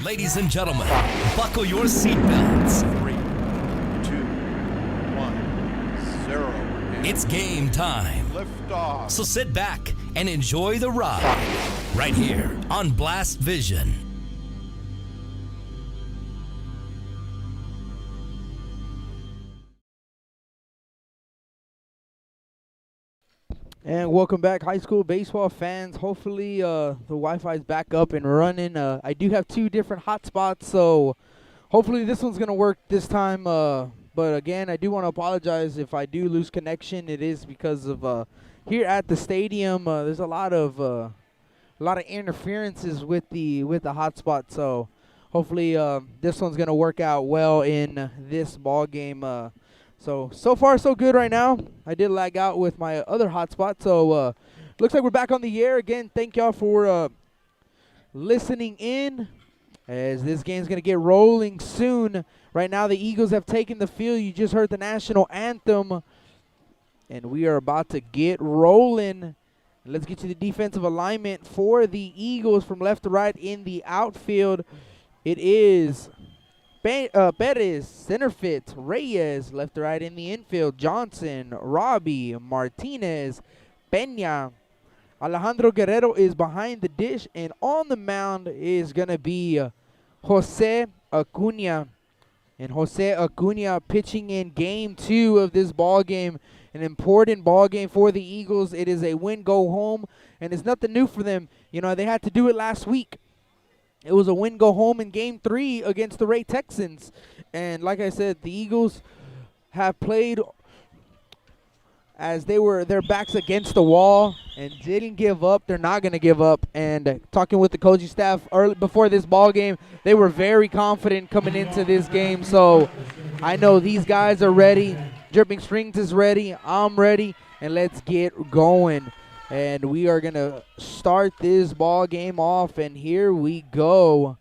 Ladies and gentlemen, buckle your seatbelts. 3, 2, 1, 0. It's game time. Liftoff. So sit back and enjoy the ride right here on Blast Vision. And welcome back, high school baseball fans. Hopefully the Wi-Fi is back up and running. I do have 2 different hotspots, so hopefully this one's going to work this time. But again, I do want to apologize if I do lose connection. It is because of here at the stadium, there's a lot of interferences with the hotspot. So hopefully this one's going to work out well in this ball game. So far so good right now. I did lag out with my other hotspot, so looks like we're back on the air again. Thank y'all for listening in, as this game's gonna get rolling soon. Right now, the Eagles have taken the field. You just heard the national anthem, and we are about to get rolling. Let's get to the defensive alignment for the Eagles from left to right in the outfield. It is Perez, center fit. Reyes, left to right in the infield. Johnson, Robbie, Martinez, Peña. Alejandro Guerrero is behind the dish, and on the mound is going to be Jose Acuna. And Jose Acuna pitching in game 2 of this ball game. An important ball game for the Eagles. It is a win, go home, and it's nothing new for them. You know, they had to do it last week. It was a win, go home in Game 3 against the Ray Texans. And like I said, the Eagles have played as their backs against the wall and didn't give up. They're not going to give up. And talking with the coaching staff early before this ball game, they were very confident coming into this game. So I know these guys are ready. Dripping Strings is ready. I'm ready. And let's get going. And we are going to start this ball game off, and here we go.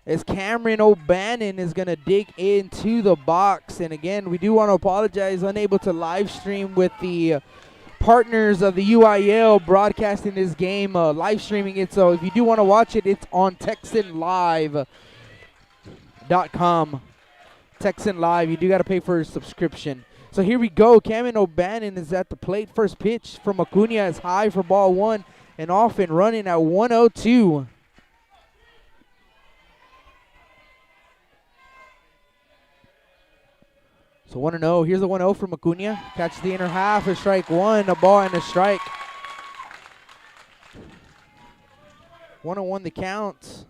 As Cameron O'Bannon is going to dig into the box. And again, we do want to apologize, unable to live stream with the partners of the UIL broadcasting this game, live streaming it. So if you do want to watch it, it's on TexanLive.com. Texan Live, you do got to pay for a subscription. So here we go. Cameron O'Bannon is at the plate. First pitch from Acuna is high for ball 1 and off and running at 102. So 1-0. Here's the 1-0 from Acuna. Catches the inner half. A strike 1, a ball and a strike. 1-1 the count.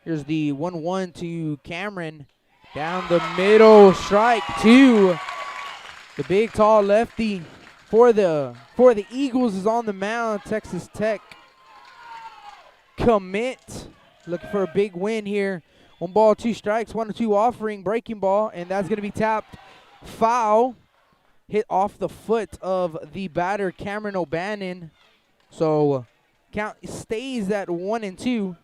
Here's the 1-1 to Cameron. Down the middle, strike 2. The big, tall lefty for the Eagles is on the mound. Texas Tech commit. Looking for a big win here. 1 ball, 2 strikes, 1-2 offering, breaking ball, and that's going to be tapped foul. Hit off the foot of the batter, Cameron O'Bannon. So count stays at 1-2.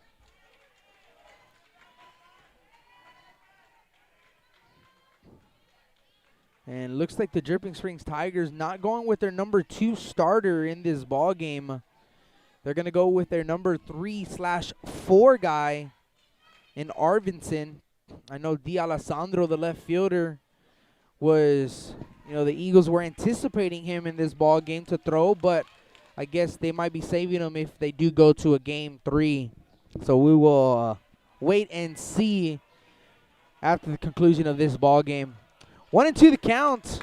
And looks like the Dripping Springs Tigers not going with their number 2 starter in this ball game. They're going to go with their number 3/4 guy in Arvinson. I know D'Alessandro, the left fielder, was, the Eagles were anticipating him in this ball game to throw, but I guess they might be saving him if they do go to a game 3. So we will wait and see after the conclusion of this ball game. 1-2 the count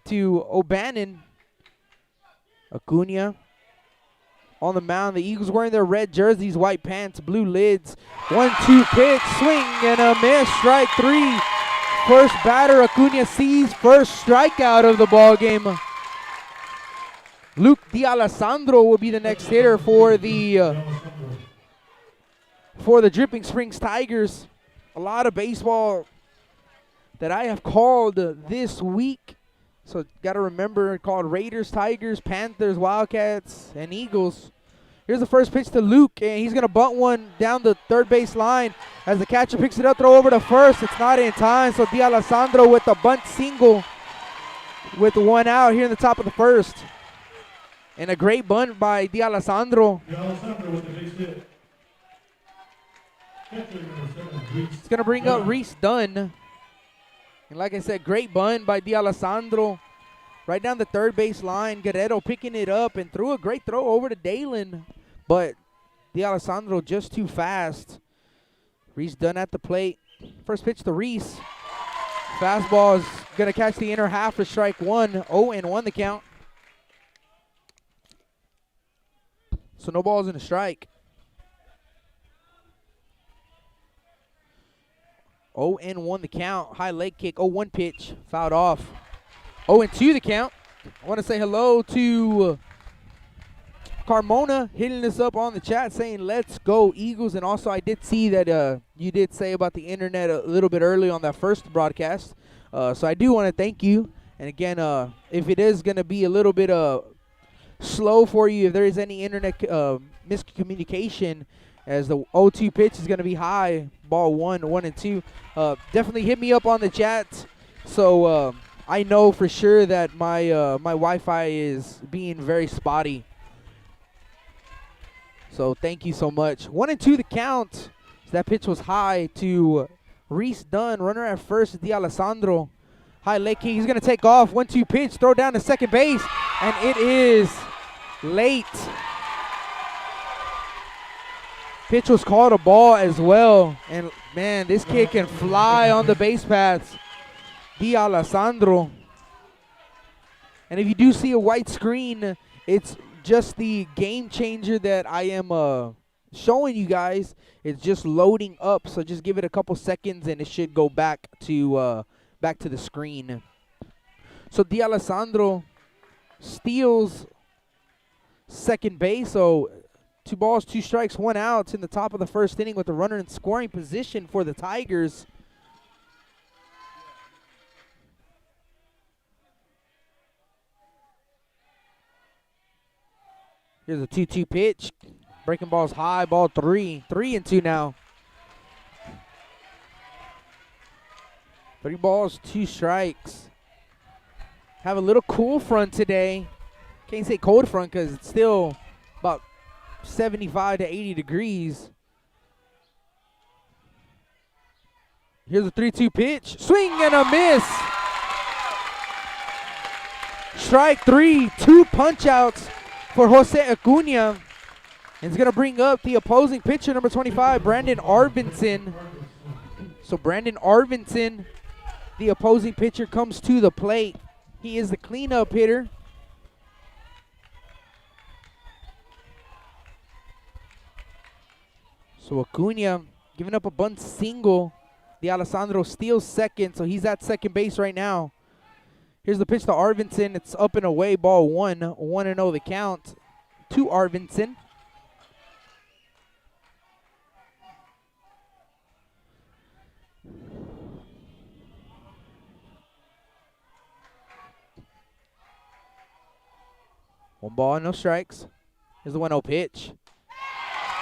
to O'Bannon. Acuna on the mound. The Eagles wearing their red jerseys, white pants, blue lids. 1-2 pitch, swing and a miss, strike 3. First batter Acuna sees, first strikeout of the ball game. Luke D'Alessandro will be the next hitter for the Dripping Springs Tigers. A lot of baseball that I have called this week. So got to remember, called Raiders, Tigers, Panthers, Wildcats, and Eagles. Here's the first pitch to Luke, and he's going to bunt one down the third base line. As the catcher picks it up, throw over to first. It's not in time, so D'Alessandro with the bunt single with 1 out here in the top of the first. And a great bunt by D'Alessandro. D'Alessandro with the base hit. Catcher number 7, Reyes. It's going to bring up Reyes Dunn. And like I said, great bunt by D'Alessandro. Right down the third base line. Guerrero picking it up and threw a great throw over to Dalen. But D'Alessandro just too fast. Reyes Dunn at the plate. First pitch to Reyes. Fastball is going to catch the inner half for strike one. 0-1 the count. So no balls in a strike. 0-1 the count. High leg kick. 0-1 pitch. Fouled off. 0-2 the count. I want to say hello to Carmona hitting us up on the chat saying, let's go Eagles. And also I did see that you did say about the internet a little bit early on that first broadcast. So I do want to thank you. And again, if it is going to be a little bit slow for you, if there is any internet miscommunication, as the 0-2 pitch is going to be high, ball 1-2, definitely hit me up on the chat. So I know for sure that my my Wi-Fi is being very spotty. So thank you so much. 1-2 the count. That pitch was high to Reyes Dunn. Runner at first, D'Alessandro. High leg kick. He's going to take off. 1-2 pitch. Throw down to second base. And it is late. Pitch was called a ball as well. And, man, this kid can fly on the base paths. D'Alessandro. And if you do see a white screen, it's just the game changer that I am showing you guys. It's just loading up, so just give it a couple seconds and it should go back to the screen. So D'Alessandro steals second base. So 2 balls, 2 strikes, 1 out in the top of the first inning with the runner in scoring position for the Tigers. Here's a 2-2 pitch. Breaking balls high, ball 3. 3-2 now. 3 balls, 2 strikes. Have a little cool front today. Can't say cold front because it's still about 75 to 80 degrees. Here's a 3-2 pitch. Swing and a miss. Strike 3, 2 punch outs for Jose Acuna. And it's going to bring up the opposing pitcher, number 25, Brandon Arvinson. So Brandon Arvinson, the opposing pitcher, comes to the plate. He is the cleanup hitter. So Acuna giving up a bunt single. D'Alessandro steals second, so he's at second base right now. Here's the pitch to Arvinson. It's up and away, ball 1. 1-0 the count to Arvinson. One ball, no strikes. Here's the 1-0 pitch.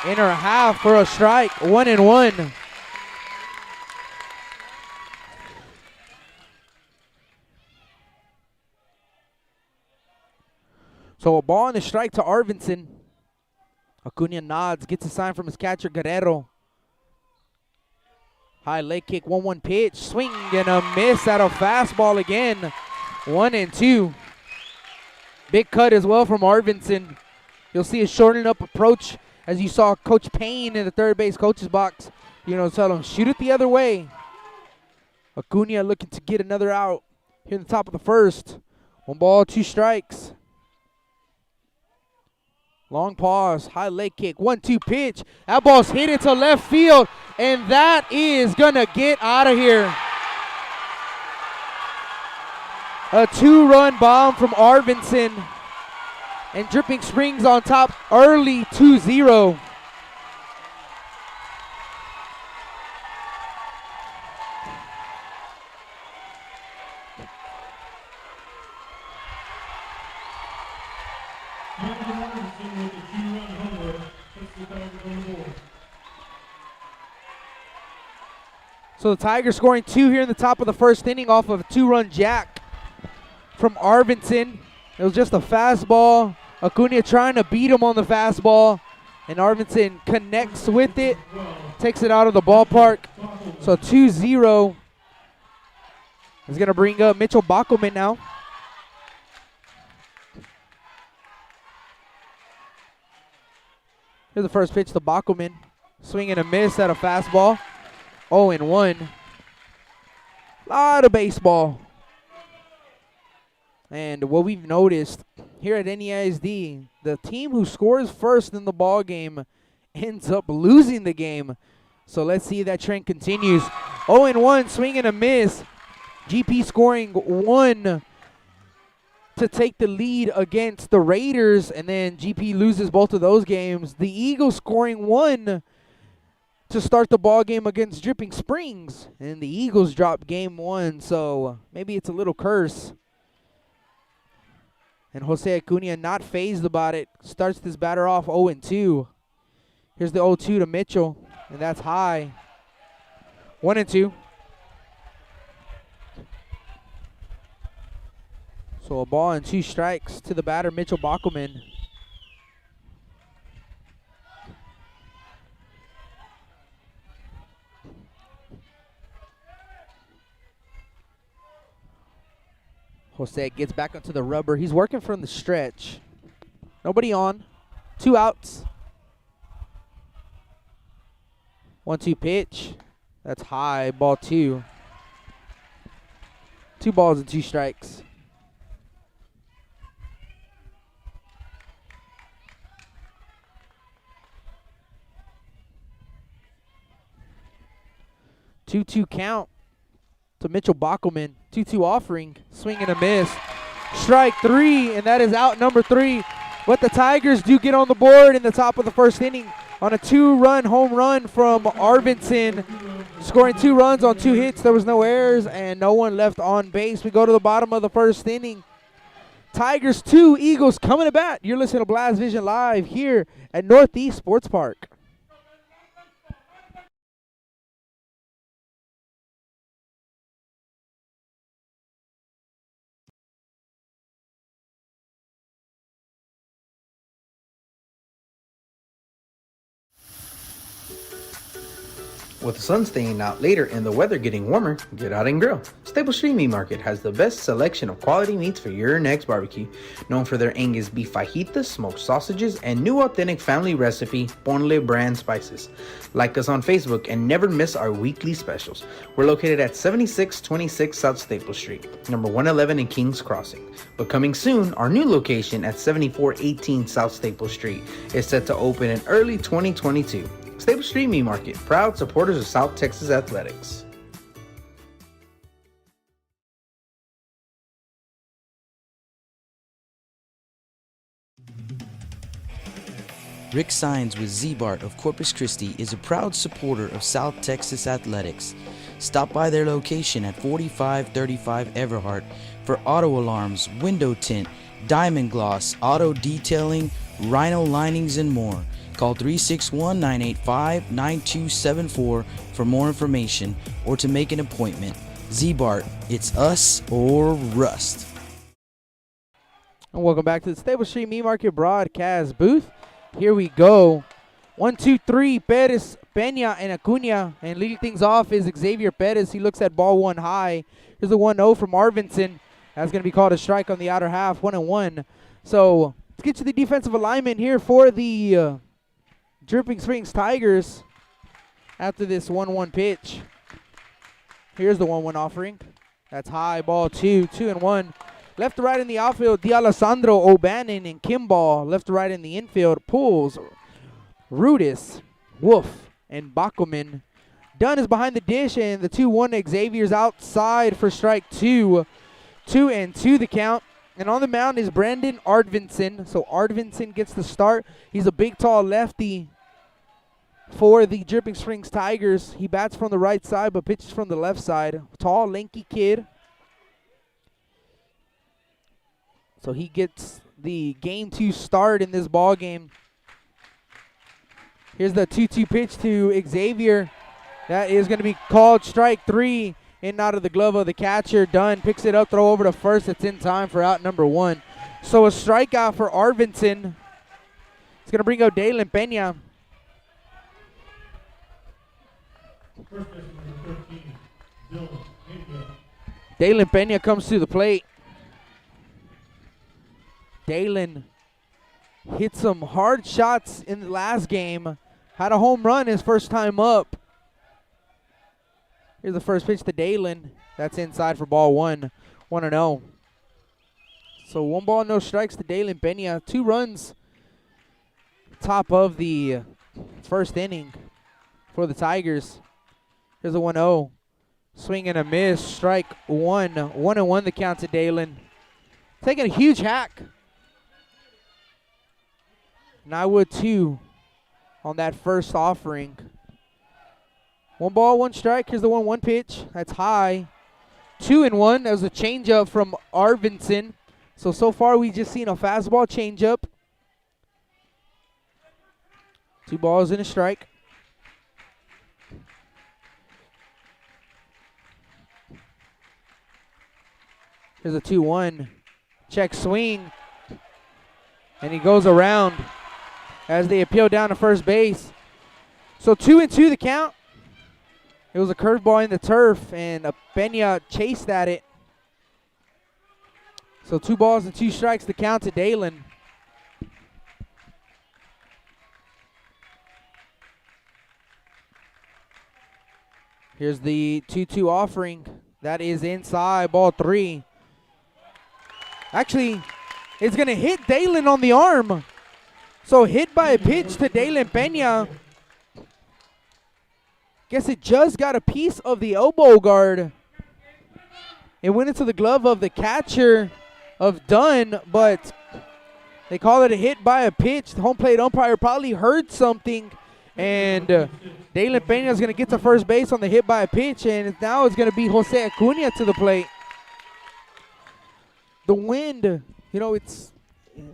Inner half for a strike. 1-1. So a ball and a strike to Arvinson. Acuna nods, gets a sign from his catcher, Guerrero. High leg kick, 1-1 pitch. Swing and a miss at a fastball again. 1-2. Big cut as well from Arvinson. You'll see a shortened up approach as you saw Coach Payne in the third base coach's box. You know, tell him, shoot it the other way. Acuna looking to get another out here in the top of the first. 1 ball, 2 strikes. Long pause, high leg kick, 1-2 pitch. That ball's hit into left field, and that is gonna get out of here. A 2-run bomb from Arvinson, and Dripping Springs on top early 2-0. So the Tigers scoring 2 here in the top of the first inning off of a 2-run jack from Arvinson. It was just a fastball Acuna trying to beat him on the fastball, and Arvinson connects with it, takes it out of the ballpark. So 2-0. He's going to bring up Mitchell Bachmann now. Here's the first pitch to Bachmann. Swing and a miss at a fastball. 0-1. Lot of baseball. And what we've noticed here at NEISD, the team who scores first in the ball game ends up losing the game. So let's see if that trend continues. 0-1, swing and a miss. GP scoring 1 to take the lead against the Raiders, and then GP loses both of those games. The Eagles scoring 1 to start the ball game against Dripping Springs, and the Eagles drop game 1, so maybe it's a little curse. And Jose Acuna not fazed about it. Starts this batter off 0-2. Here's the 0-2 to Mitchell, and that's high. 1-2. So a ball and 2 strikes to the batter, Mitchell Bachmann. Jose gets back onto the rubber. He's working from the stretch. Nobody on. 2 outs. 1-2 pitch. That's high. Ball 2. 2 balls and 2 strikes. Two count to Mitchell Bachmann. 2-2 offering. Swing and a miss. Strike 3, and that is out number 3. But the Tigers do get on the board in the top of the first inning on a 2-run home run from Arvinson. Scoring 2 runs on 2 hits. There was no errors and no one left on base. We go to the bottom of the first inning. Tigers 2, Eagles coming to bat. You're listening to Blast Vision Live here at Northeast Sports Park. With the sun staying out later and the weather getting warmer, get out and grill. Staple Street Meat Market has the best selection of quality meats for your next barbecue. Known for their Angus beef fajitas, smoked sausages, and new authentic family recipe Ponle brand spices. Like us on Facebook and never miss our weekly specials. We're located at 7626 South Staple Street, number 111 in Kings Crossing. But coming soon, our new location at 7418 South Staple Street is set to open in early 2022. Staple Street Meat Market, proud supporters of South Texas Athletics. Rick Sines with Z-Bart of Corpus Christi is a proud supporter of South Texas Athletics. Stop by their location at 4535 Everhart for auto alarms, window tint, diamond gloss, auto detailing, rhino linings, and more. Call 361-985-9274 for more information or to make an appointment. Z-Bart, it's us or rust. And welcome back to the Staple Street Meat Market broadcast booth. Here we go. 1, 2, 3, Perez, Peña, and Acuna. And leading things off is Xavier Perez. He looks at ball 1 high. Here's the 1-0 from Arvinson. That's going to be called a strike on the outer half, 1-1. So let's get to the defensive alignment here for the Dripping Springs Tigers after this 1-1 pitch. Here's the 1-1 offering. That's high, ball 2, 2-1. Left to right in the outfield, D'Alessandro, O'Bannon, and Kimball. Left to right in the infield, Pools, Rudis, Wolf, and Bachmann. Dunn is behind the dish, and the 2-1 Xavier's outside for strike 2. 2-2 the count. And on the mound is Brandon Arvinson. So Arvinson gets the start. He's a big, tall lefty for the Dripping Springs Tigers. He bats from the right side but pitches from the left side. Tall, lanky kid. So he gets the game 2 start in this ball game. Here's the 2-2 pitch to Xavier. That is going to be called strike 3. In and out of the glove of the catcher. Dunn picks it up, throw over to first. It's in time for out number 1. So a strikeout for Arvinson. It's going to bring out Dalen Pena. First baseman number 13, Dylan Hayfield. Dalen Pena comes to the plate. Dalen hit some hard shots in the last game. Had a home run his first time up. Here's the first pitch to Dalen. That's inside for ball one. 1-0. So 1 ball, no strikes to Dalen Pena. 2 runs. Top of the first inning for the Tigers. Here's a 1-0. Swing and a miss. Strike one. 1-1 the count to Dalen. Taking a huge hack. And I would too on that first offering. 1 ball, 1 strike. Here's the 1-1 pitch. That's high. 2-1. That was a changeup from Arvinson. So far we just seen a fastball changeup. 2 balls and a strike. Here's a 2-1. Check swing. And he goes around as they appeal down to first base. So 2-2 the count. It was a curveball in the turf, and Pena chased at it. So 2 balls and 2 strikes to count to Dalen. Here's the 2-2 offering. That is inside, ball 3. Actually, it's going to hit Dalen on the arm. So hit by a pitch to Dalen Pena. Guess it just got a piece of the elbow guard. It went into the glove of the catcher of Dunn, but they call it a hit by a pitch. The home plate umpire probably heard something, and Dalen Pena is going to get to first base on the hit by a pitch, and now it's going to be Jose Acuna to the plate. The wind,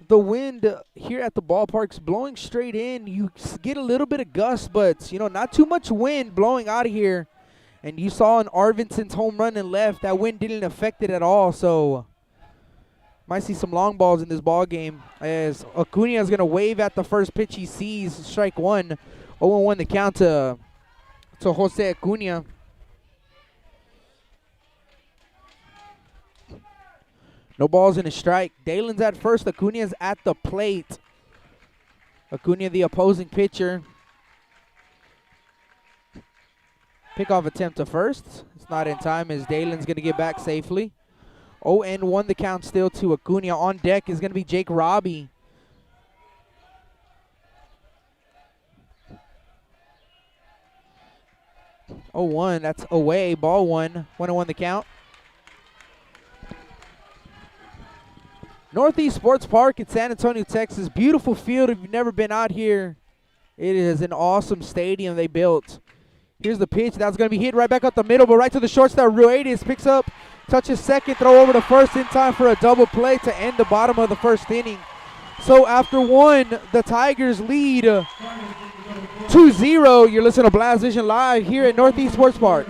the wind here at the ballpark's blowing straight in. You get a little bit of gust, but, not too much wind blowing out of here. And you saw in Arvinson's home run and left, that wind didn't affect it at all. So might see some long balls in this ball game as Acuna is going to wave at the first pitch he sees. Strike 1. 0-1 the count to Jose Acuna. No balls and a strike. Dalen's at first. Acuna's at the plate. Acuna, the opposing pitcher. Pickoff attempt to first. It's not in time as Dalen's going to get back safely. 0-1 the count still to Acuna. On deck is going to be Jake Robbie. Oh, 1. That's away. Ball 1. 1-1 the count. Northeast Sports Park in San Antonio, Texas. Beautiful field if you've never been out here. It is an awesome stadium they built. Here's the pitch. That's going to be hit right back up the middle, but right to the shortstop. Reyes picks up, touches second, throw over to first in time for a double play to end the bottom of the first inning. So after 1, the Tigers lead 2-0. You're listening to Blast Vision Live here at Northeast Sports Park.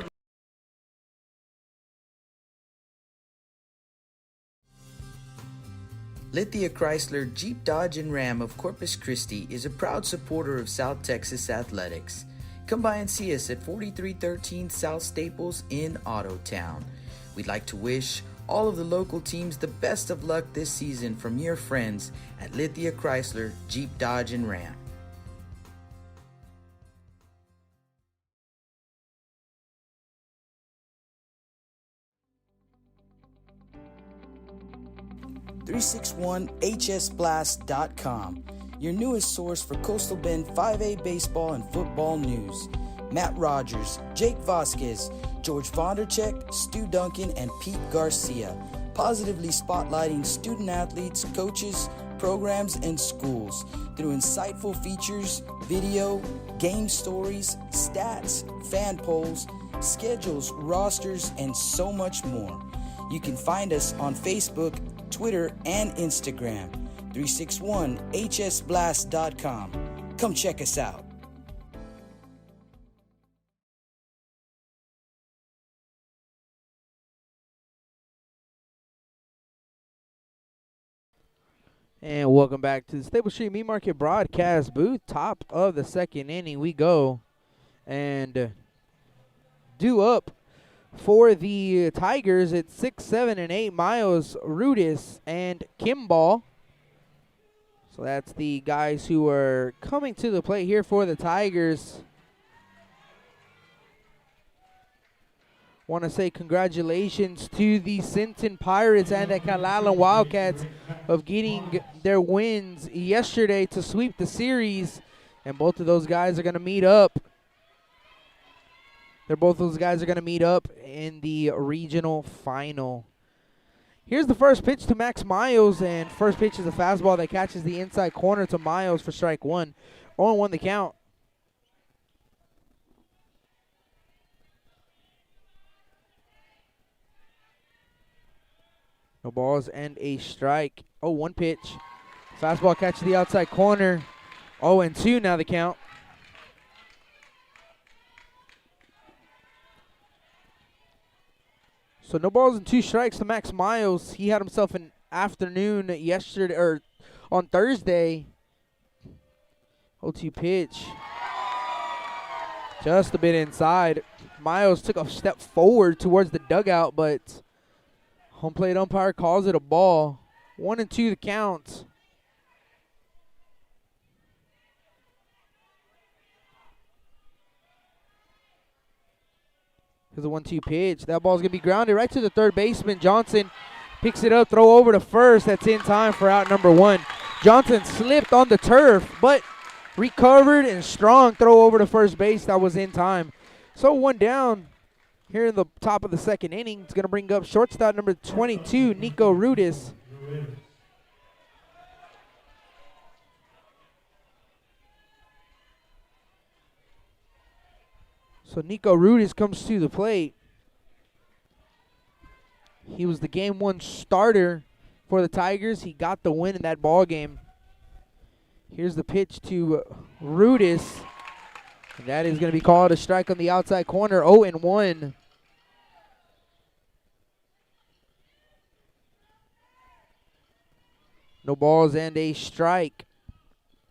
Lithia Chrysler Jeep Dodge and Ram of Corpus Christi is a proud supporter of South Texas athletics. Come by and see us at 4313 South Staples in Ottotown. We'd like to wish all of the local teams the best of luck this season from your friends at Lithia Chrysler Jeep Dodge and Ram. .361hsblast.com, your newest source for Coastal Bend 5A baseball and football news. Matt Rogers, Jake Vasquez, George Vondercheck, Stu Duncan, and Pete Garcia, positively spotlighting student athletes, coaches, programs, and schools through insightful features, video, game stories, stats, fan polls, schedules, rosters, and so much more. You can find us on Facebook, Twitter, and Instagram. 361hsblast.com. Come check us out. And welcome back to the Stable Street Meat Market broadcast booth. Top of the second inning we go. And due up for the Tigers at 6, 7, and 8, Miles, Rudis, and Kimball. So that's the guys who are coming to the plate here for the Tigers. Want to say congratulations to the Sinton Pirates and the Calallen Wildcats of getting their wins yesterday to sweep the series. And both of those guys are going to meet up. Both those guys are going to meet up in the regional final. Here's the first pitch to Max Miles, and first pitch is a fastball that catches the inside corner to Miles for strike one. 0-1 the count. No balls and a strike. 0-1 pitch. Fastball catches the outside corner. 0-2 now the count. So no balls and 2 strikes to Max Miles. He had himself an afternoon yesterday or on Thursday. 0-2 pitch. Just a bit inside. Miles took a step forward towards the dugout, but home plate umpire calls it a ball. 1-2 the count. Here's a 1-2 pitch. That ball's going to be grounded right to the third baseman. Johnson picks it up, throw over to first. That's in time for out number 1. Johnson slipped on the turf, but recovered and strong throw over to first base. That was in time. So 1 down here in the top of the second inning. It's going to bring up shortstop number 22, Nico Rudis. So Nico Rudis comes to the plate. He was the game 1 starter for the Tigers. He got the win in that ball game. Here's the pitch to Rudis. And that is going to be called a strike on the outside corner. 0-1. No balls and a strike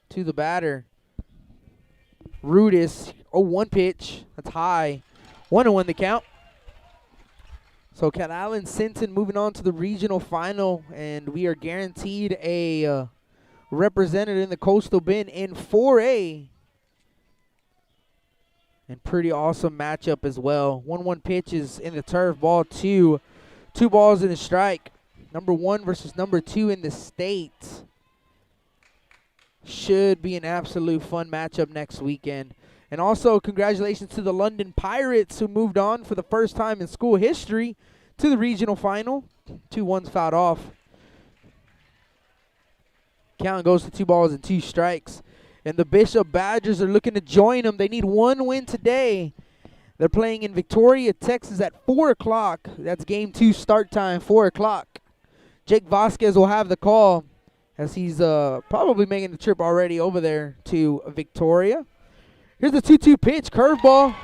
to the batter. Rudis, 0-1 pitch. That's high. 1-1 the count. So Calallen Sinton moving on to the regional final, and we are guaranteed a representative in the Coastal Bend in 4A. And pretty awesome matchup as well. 1-1 pitch is in the turf. Ball 2. 2 balls in the strike. Number 1 versus number 2 in the state. Should be an absolute fun matchup next weekend. And also, congratulations to the London Pirates, who moved on for the first time in school history to the regional final. 2-1s fouled off. Count goes to 2 balls and 2 strikes. And the Bishop Badgers are looking to join them. They need 1 win today. They're playing in Victoria, Texas at 4 o'clock. That's game 2 start time, 4 o'clock. Jake Vasquez will have the call, as he's probably making the trip already over there to Victoria. Here's the 2-2 pitch, curveball,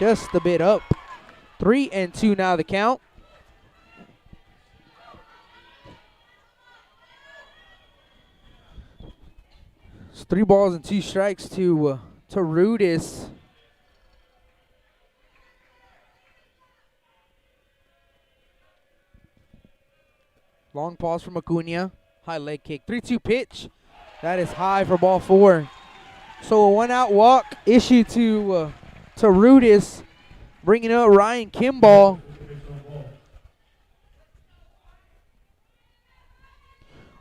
just a bit up. 3-2 now the count. It's 3 balls and 2 strikes to Rudis. Long pause from Acuna. High leg kick. 3-2 pitch. That is high for ball 4. So a 1-out walk issued to Rudis, bringing up Ryan Kimball.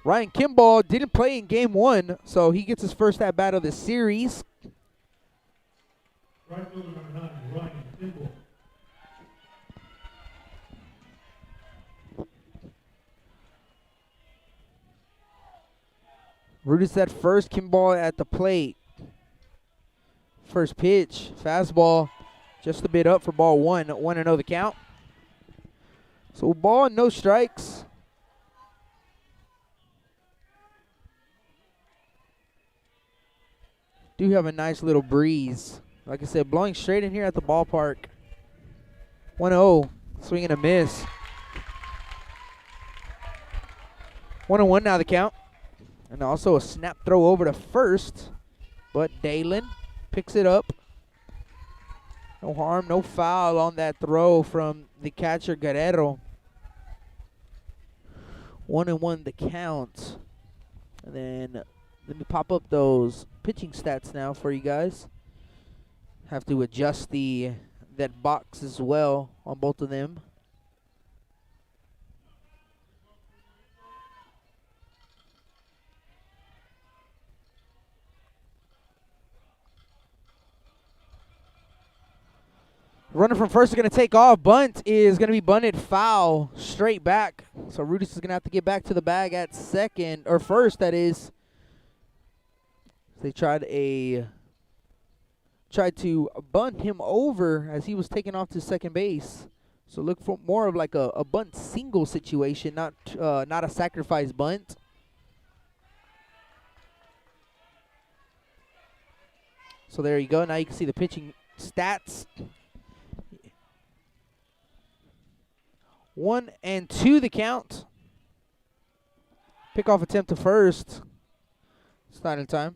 Ryan Kimball didn't play in game 1, so he gets his first at bat of the series. Right fielder number 9, Ryan Kimball. Rudis at first, Kimball at the plate. First pitch, fastball, just a bit up for ball 1. 1-0 the count. So ball, no strikes. Do have a nice little breeze. Like I said, blowing straight in here at the ballpark. 1-0, swing and a miss. 1-1 now the count. And also a snap throw over to first. But Dalen picks it up. No harm, no foul on that throw from the catcher Guerrero. 1-1 the count. And then let me pop up those pitching stats now for you guys. Have to adjust that box as well on both of them. Runner from first is going to take off. Bunt is going to be bunted foul straight back. So Rudis is going to have to get back to the bag at second, or first, that is. They tried to bunt him over as he was taken off to second base. So look for more of like a bunt single situation, not a sacrifice bunt. So there you go. Now you can see the pitching stats. 1-2 the count. Pickoff attempt to first. It's not in time.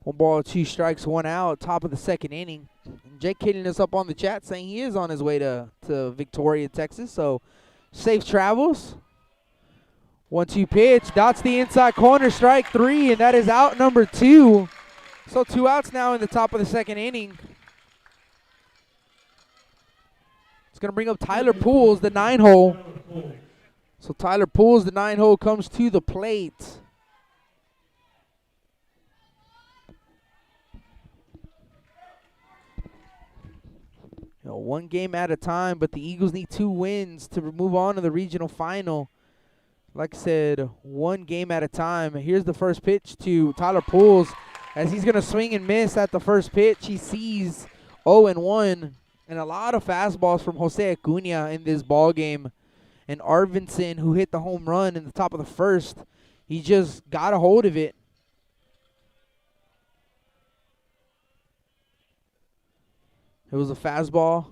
One ball, 2 strikes, 1 out, top of the second inning. And Jake hitting us up on the chat saying he is on his way to Victoria, Texas. So safe travels. 1-2 pitch, dots the inside corner, strike 3, and that is out number 2. So 2 outs now in the top of the second inning. It's going to bring up Tyler Pools, the 9-hole. So Tyler Pools, the 9-hole, comes to the plate. You know, 1 game at a time, but the Eagles need 2 wins to move on to the regional final. Like I said, 1 game at a time. Here's the first pitch to Tyler Pools. As he's going to swing and miss at the first pitch, he sees 0-1. And a lot of fastballs from Jose Acuna in this ball game. And Arvinson, who hit the home run in the top of the first, he just got a hold of it. It was a fastball,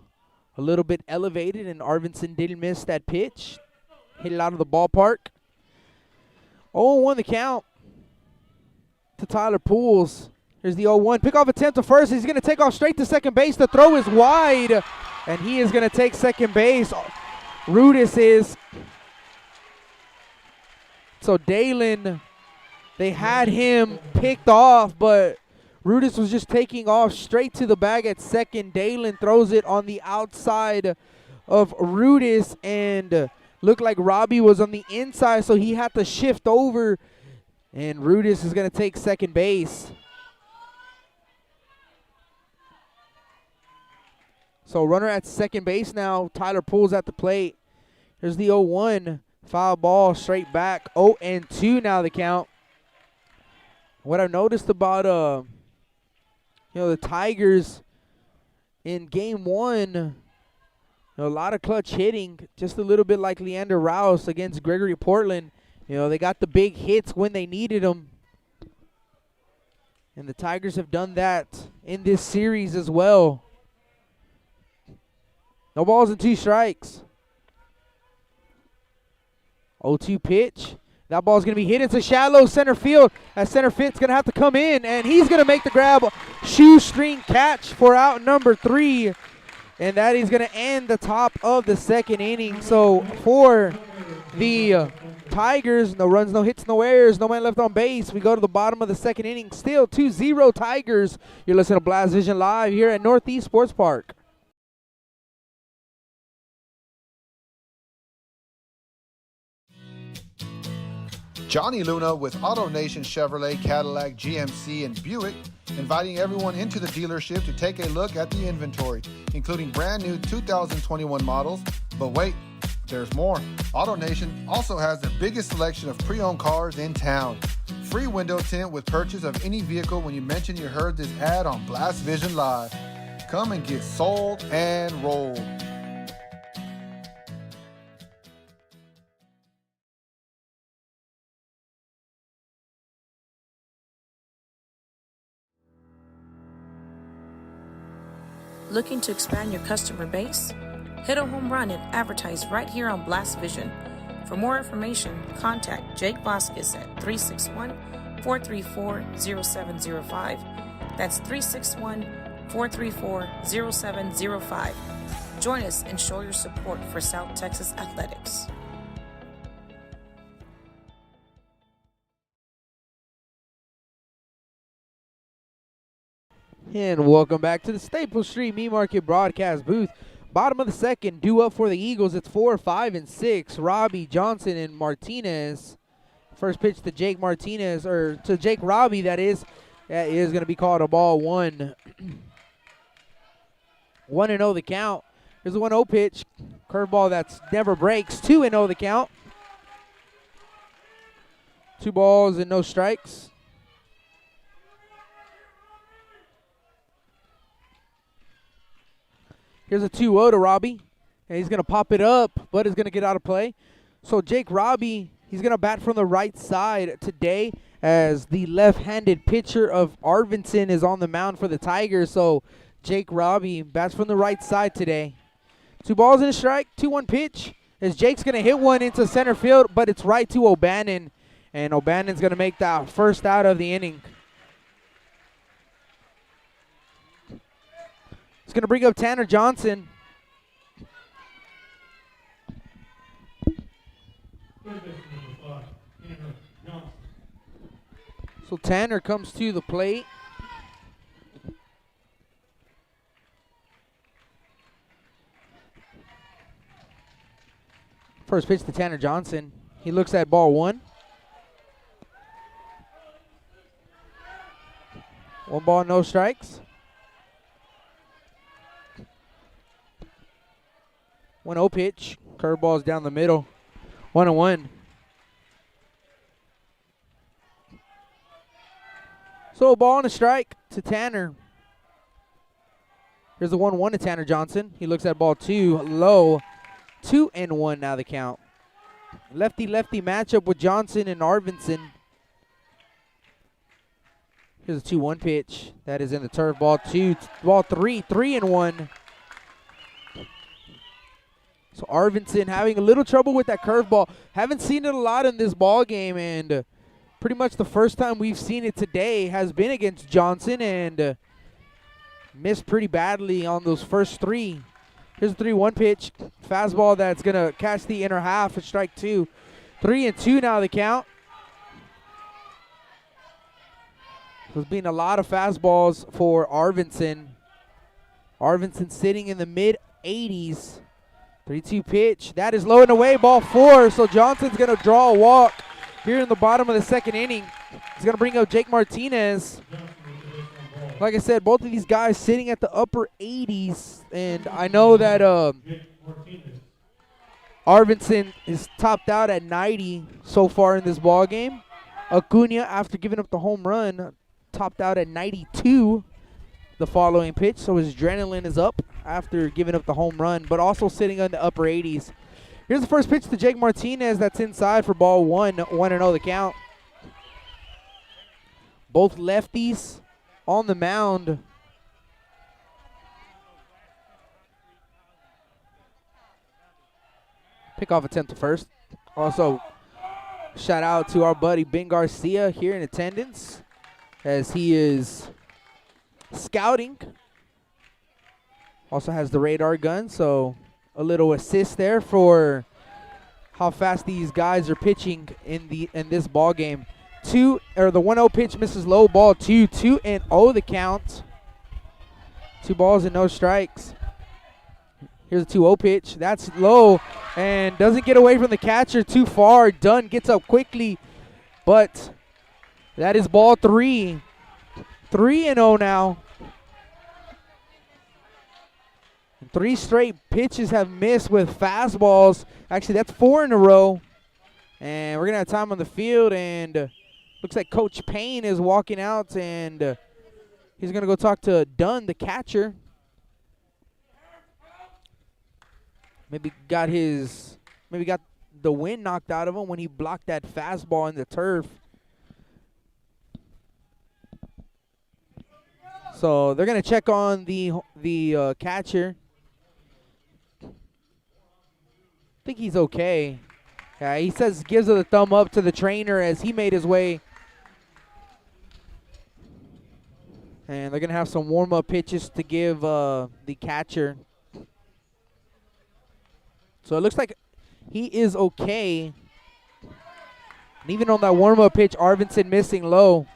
a little bit elevated, and Arvinson didn't miss that pitch. Hit it out of the ballpark. 0-1 the count to Tyler Pools. Here's the 0-1. Pickoff attempt to first. He's going to take off straight to second base. The throw is wide, and he is going to take second base. Rudis is. So Dalen, they had him picked off, but Rudis was just taking off straight to the bag at second. Dalen throws it on the outside of Rudis, and looked like Robbie was on the inside, so he had to shift over, and Rudis is going to take second base. So runner at second base now. Tyler Pools at the plate. Here's the 0-1. Foul ball straight back. 0-2 now the count. What I've noticed about the Tigers in game 1, a lot of clutch hitting, just a little bit like Leander Rouse against Gregory Portland. They got the big hits when they needed them. And the Tigers have done that in this series as well. No balls and 2 strikes. 0-2 pitch. That ball's going to be hit into shallow center field. As center field's going to have to come in, and he's going to make the grab. Shoestring catch for out number 3. And that is going to end the top of the second inning. So for the Tigers, no runs, no hits, no errors, no man left on base. We go to the bottom of the second inning. Still 2-0 Tigers. You're listening to Blast Vision Live here at Northeast Sports Park. Johnny Luna with AutoNation Chevrolet, Cadillac, GMC, and Buick, inviting everyone into the dealership to take a look at the inventory, including brand new 2021 models. But wait, there's more. AutoNation also has the biggest selection of pre-owned cars in town. Free window tint with purchase of any vehicle when you mention you heard this ad on Blast Vision Live. Come and get sold and rolled. Looking to expand your customer base? Hit a home run and advertise right here on Blast Vision. For more information, contact Jake Vasquez at 361-434-0705. That's 361-434-0705. Join us and show your support for South Texas Athletics. And welcome back to the Staples Street Meat Market broadcast booth. Bottom of the second, due up for the Eagles. It's 4, 5, and 6. Robbie, Johnson, and Martinez. First pitch to Jake Martinez, or to Jake Robbie, that is going to be called a ball one. 1-0 the count. Here's the 1-0 pitch. Curveball that's never breaks. 2-0 the count. 2 balls and no strikes. Here's a 2-0 to Robbie. And he's going to pop it up, but is going to get out of play. So Jake Robbie, he's going to bat from the right side today as the left-handed pitcher of Arvinson is on the mound for the Tigers. So Jake Robbie bats from the right side today. 2 balls and a strike, 2-1 pitch. As Jake's going to hit one into center field, but it's right to O'Bannon. And O'Bannon's going to make that first out of the inning. It's going to bring up Tanner Johnson. So Tanner comes to the plate. First pitch to Tanner Johnson. He looks at ball 1. 1 ball, no strikes. 1-0 pitch. Curveball's down the middle. 1-1. So a ball and a strike to Tanner. Here's the 1-1 to Tanner Johnson. He looks at ball 2 low. 2-1 now the count. Lefty-lefty matchup with Johnson and Arvinson. Here's a 2-1 pitch. That is in the turf. Ball 2. Ball 3. 3-1. So Arvinson having a little trouble with that curveball. Haven't seen it a lot in this ball game, and pretty much the first time we've seen it today has been against Johnson, and missed pretty badly on those first 3. Here's a 3-1 pitch. Fastball that's going to catch the inner half for strike 2. 3-2 now the count. There's been a lot of fastballs for Arvinson. Arvinson sitting in the mid-80s. 3-2 pitch. That is low and away, ball 4. So Johnson's going to draw a walk here in the bottom of the second inning. He's going to bring up Jake Martinez. Like I said, both of these guys sitting at the upper 80s. And I know that Arvinson is topped out at 90 so far in this ball game. Acuna, after giving up the home run, topped out at 92 the following pitch. So his adrenaline is up after giving up the home run, but also sitting on the upper 80s. Here's the first pitch to Jake Martinez. That's inside for ball 1. 1-0 the count. Both lefties on the mound. Pickoff attempt to first. Also, shout out to our buddy Ben Garcia here in attendance as he is scouting. Also has the radar gun, so a little assist there for how fast these guys are pitching in this ball game. The 1-0 pitch misses low, ball 2. 2-0 the count. 2 balls and no strikes. Here's a 2-0 pitch. That's low and doesn't get away from the catcher too far. Dunn gets up quickly, but that is ball 3. 3-0 now. 3 straight pitches have missed with fastballs. Actually, that's 4 in a row. And we're going to have time on the field. And looks like Coach Payne is walking out. And he's going to go talk to Dunn, the catcher. Maybe got the wind knocked out of him when he blocked that fastball in the turf. So they're going to check on the catcher. think he's okay. Yeah, he says, gives a thumb up to the trainer as he made his way. And they're going to have some warm-up pitches to give the catcher. So it looks like he is okay. And even on that warm-up pitch, Arvinson missing low.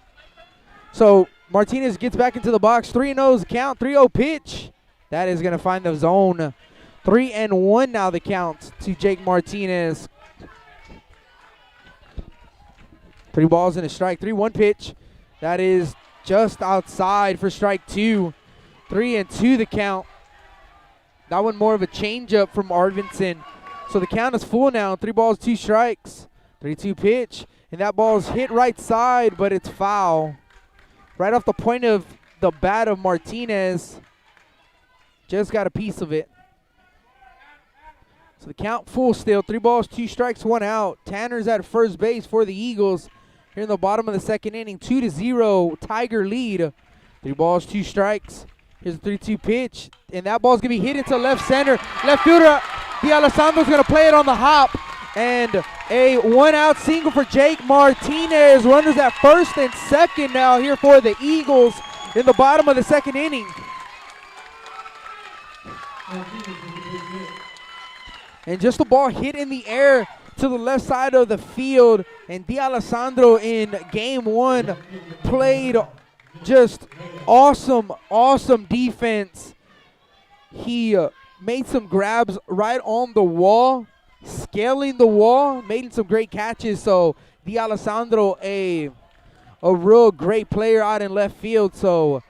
So Martinez gets back into the box. 3-0 is the count. 3-0 pitch. That is going to find the zone. 3-1 now the count to Jake Martinez. 3 balls and a strike. 3-1 pitch. That is just outside for strike 2. 3-2 the count. That one more of a changeup from Arvinson. So the count is full now. 3 balls, 2 strikes. 3-2 pitch. And that ball's hit right side, but it's foul. Right off the point of the bat of Martinez. Just got a piece of it. So the count full still. 3 balls, 2 strikes, 1 out. Tanner's at first base for the Eagles. Here in the bottom of the second inning. 2-0 Tiger lead. 3 balls, 2 strikes. Here's a 3-2 pitch. And that ball's going to be hit into left center. Left fielder D'Alessandro's going to play it on the hop. And a 1-out single for Jake Martinez. Runners at first and second now here for the Eagles in the bottom of the second inning. And just the ball hit in the air to the left side of the field. And D'Alessandro in game 1 played just awesome defense. He made some grabs right on the wall, scaling the wall, made some great catches. So D'Alessandro, a real great player out in left field. So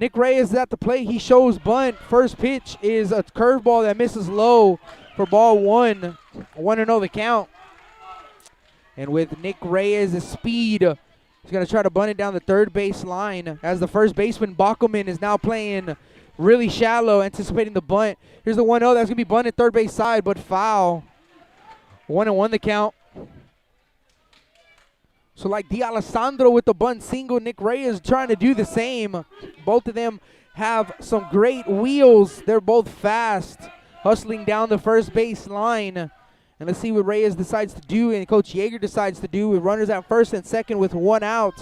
Nick Reyes is at the plate. He shows bunt. First pitch is a curveball that misses low for ball 1. 1-0 the count. And with Nick Reyes' speed, he's going to try to bunt it down the third base line as the first baseman, Bachmann, is now playing really shallow, anticipating the bunt. Here's the 1-0. That's going to be bunted third base side, but foul. 1-1 the count. So like D'Alessandro with the bunt single, Nick Reyes trying to do the same. Both of them have some great wheels. They're both fast, hustling down the first base line. And let's see what Reyes decides to do and Coach Yeager decides to do with runners at first and second with 1 out.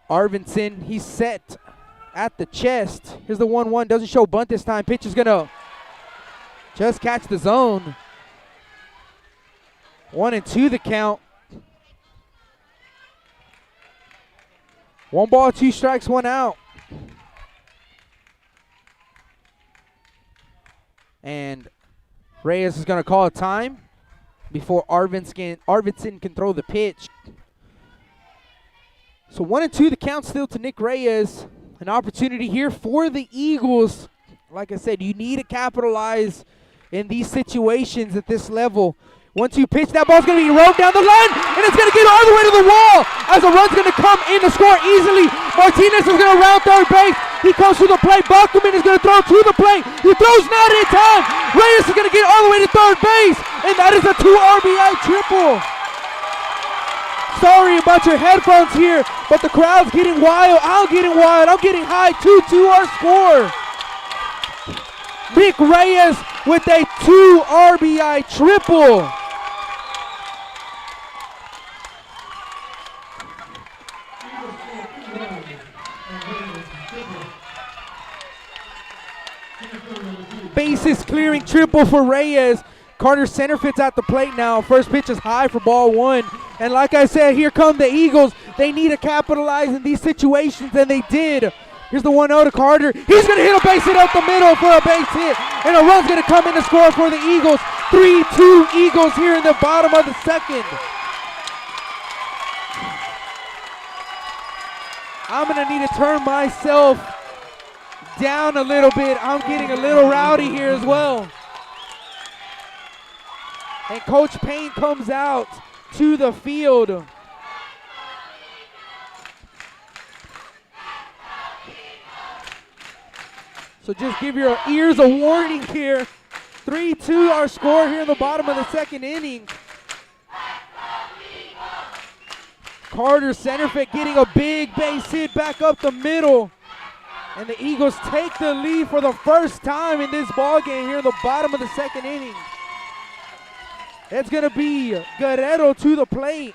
Arvinson, he's set at the chest. Here's the 1-1. Doesn't show bunt this time. Pitch is going to just catch the zone. 1-2 the count. 1 ball, 2 strikes, 1 out. And Reyes is going to call a time before Arvinson can throw the pitch. So 1-2 the count still to Nick Reyes. An opportunity here for the Eagles. Like I said, you need to capitalize in these situations at this level. 1-2 pitch. That ball's going to be rolled down the line, and it's going to get all the way to the wall as a run's going to come in to score easily. Martinez is going to round third base. He comes to the plate. Bachmann is going to throw to the plate. He throws not in time. Reyes is going to get all the way to third base, and that is a 2 RBI triple. Sorry about your headphones here, but the crowd's getting wild. I'm getting wild. I'm getting high. 2-2 our score. Nick Reyes with a 2 RBI triple. Bases clearing triple for Reyes. Carter center fits at the plate now. First pitch is high for ball 1. And like I said, here come the Eagles. They need to capitalize in these situations, and they did. Here's the 1-0 to Carter. He's going to hit a base hit up the middle for a base hit. And a run's going to come in to score for the Eagles. 3-2 Eagles here in the bottom of the second. I'm going to need to turn myself down a little bit. I'm getting a little rowdy here as well. And Coach Payne comes out to the field. So just give your ears a warning here. 3-2 our score here in the bottom of the second inning. Carter center field getting a big base hit back up the middle. And the Eagles take the lead for the first time in this ball game here in the bottom of the second inning. It's going to be Guerrero to the plate.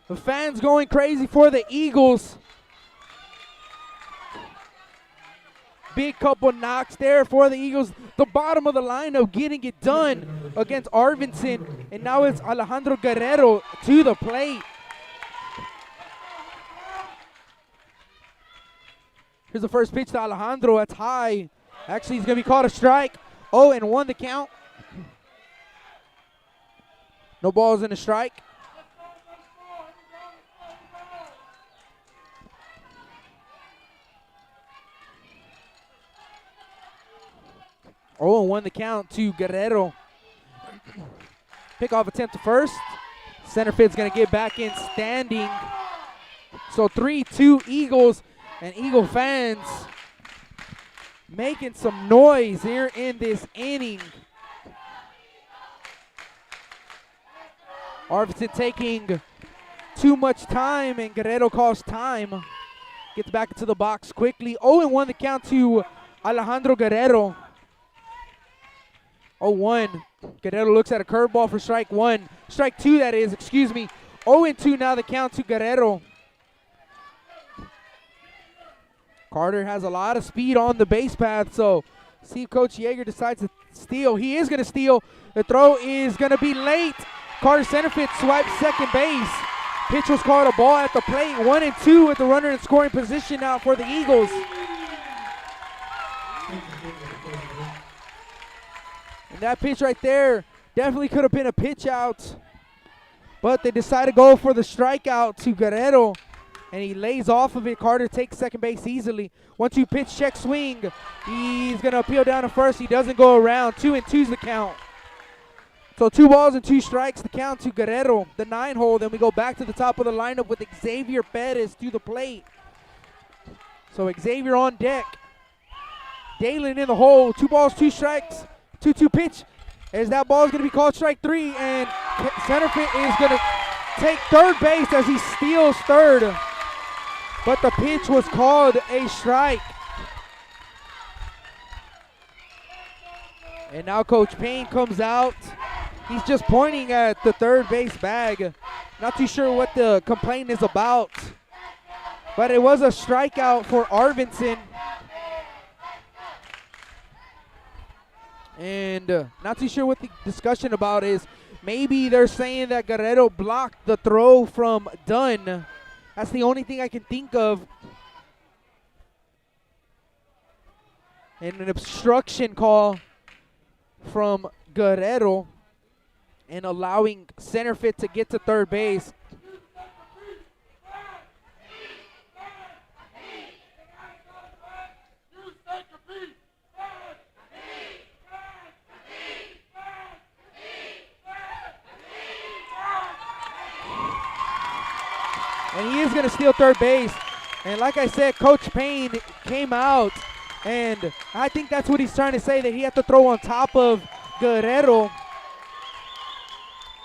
The fans going crazy for the Eagles. Big couple knocks there for the Eagles. The bottom of the lineup getting it done against Arvinson. And now it's Alejandro Guerrero to the plate. Here's the first pitch to Alejandro. That's high. Actually, he's going to be called a strike. 0-1 the count. No balls in the strike. Oh, and 1 the count to Guerrero. Pickoff attempt to first. Center field's going to get back in standing. So 3-2 Eagles, and Eagle fans making some noise here in this inning. Arvinson taking too much time, and Guerrero calls time. Gets back into the box quickly. 0-1 the count to Alejandro Guerrero. 0-1. Guerrero looks at a curveball for strike 1. Strike 2, that is, excuse me. 0-2 now the count to Guerrero. Carter has a lot of speed on the base path, so see if Coach Yeager decides to steal. He is going to steal. The throw is going to be late. Carter center field swipes second base. Pitch was called a ball at the plate. 1-2 with the runner in scoring position now for the Eagles. And that pitch right there definitely could have been a pitch out. But they decided to go for the strikeout to Guerrero. And he lays off of it. Carter takes second base easily. 1-2 pitch, check swing. He's going to appeal down to first. He doesn't go around. 2-2's the count. So 2 balls and 2 strikes, the count to Guerrero, the 9-hole. Then we go back to the top of the lineup with Xavier Perez to the plate. So Xavier on deck. Dalen in the hole. 2 balls, 2 strikes. 2-2 pitch. As that ball is going to be called strike 3, and center field is going to take third base as he steals third. But the pitch was called a strike. And now Coach Payne comes out. He's just pointing at the third base bag. Not too sure what the complaint is about. But it was a strikeout for Arvinson. And not too sure what the discussion about is. Maybe they're saying that Guerrero blocked the throw from Dunn. That's the only thing I can think of. And an obstruction call from Guerrero and allowing center field to get to third base. And he is going to steal third base. And like I said, Coach Payne came out, and I think that's what he's trying to say, that he had to throw on top of Guerrero.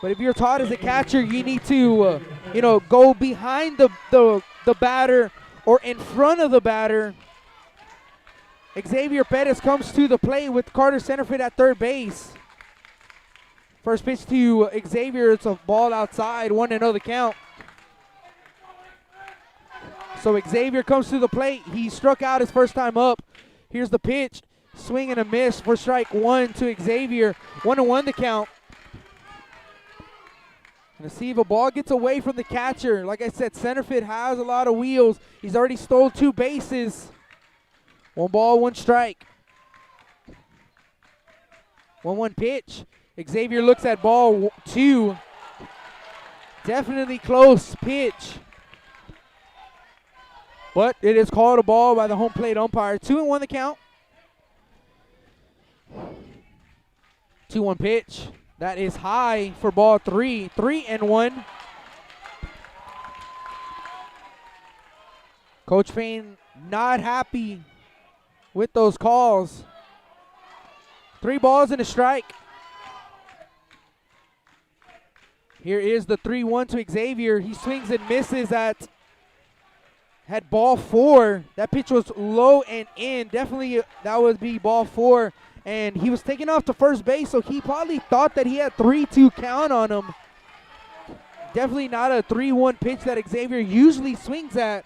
But if you're taught as a catcher, you need to, go behind the batter or in front of the batter. Xavier Perez comes to the plate with Carter center field at third base. First pitch to Xavier, it's a ball outside, 1-0 the count. So Xavier comes to the plate. He struck out his first time up. Here's the pitch. Swing and a miss for strike 1 to Xavier. 1-1 the count. And to see if a ball gets away from the catcher. Like I said, center field has a lot of wheels. He's already stole 2 bases. 1 ball, 1 strike. 1-1 pitch. Xavier looks at ball 2. Definitely close pitch. But it is called a ball by the home plate umpire. 2-1 the count. 2-1 pitch. That is high for ball 3. 3-1. Coach Payne not happy with those calls. 3 balls and a strike. Here is the 3-1 to Xavier. He swings and misses at had ball 4. That pitch was low and in. Definitely that would be ball 4. And he was taken off to first base, so he probably thought that he had 3-2 count on him. Definitely not a 3-1 pitch that Xavier usually swings at.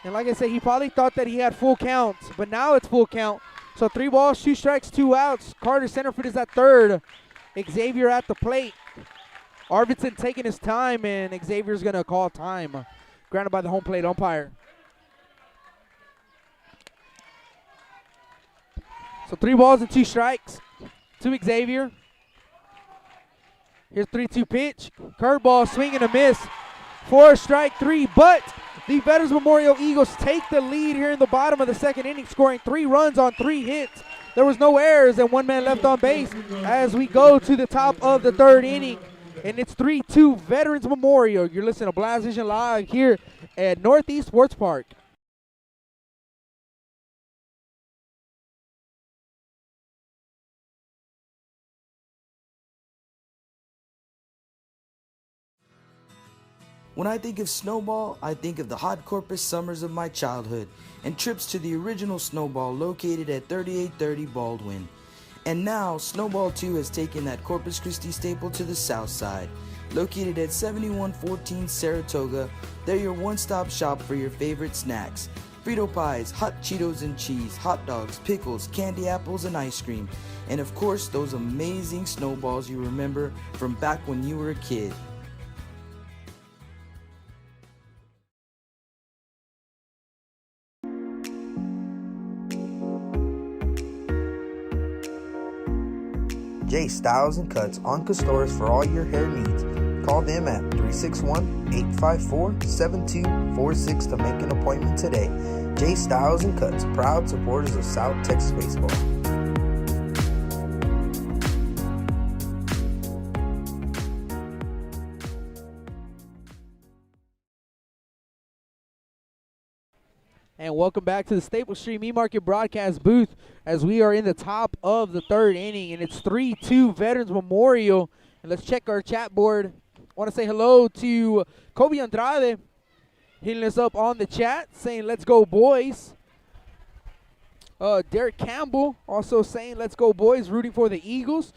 And like I said, he probably thought that he had full counts, but now it's full count. So 3 balls, 2 strikes, 2 outs. Carter Centerfield is at third. Xavier at the plate. Arvinson taking his time, and Xavier's going to call time. Granted by the home plate umpire. So 3 balls and 2 strikes to Xavier. Here's 3-2 pitch. Curveball, swing and a miss. 4 strike 3, but the Veterans Memorial Eagles take the lead here in the bottom of the second inning, scoring 3 runs on 3 hits. There was no errors and 1 man left on base as we go to the top of the third inning. And it's 3-2 Veterans Memorial. You're listening to Blast Vision Live here at Northeast Sports Park. When I think of Snowball, I think of the hot Corpus summers of my childhood and trips to the original Snowball located at 3830 Baldwin. And now, Snowball 2 has taken that Corpus Christi staple to the south side. Located at 7114 Saratoga, they're your one-stop shop for your favorite snacks. Frito pies, hot Cheetos and cheese, hot dogs, pickles, candy apples, and ice cream. And of course, those amazing snowballs you remember from back when you were a kid. J Styles and Cuts on Castores for all your hair needs. Call them at 361-854-7246 to make an appointment today. J Styles and Cuts, proud supporters of South Texas baseball. And welcome back to the Staples Street Meat Market broadcast booth as we are in the top of the third inning, and it's 3-2 Veterans Memorial. And let's check our chat board. I want to say hello to Kobe Andrade, hitting us up on the chat, saying let's go boys. Derek Campbell also saying let's go boys, rooting for the Eagles.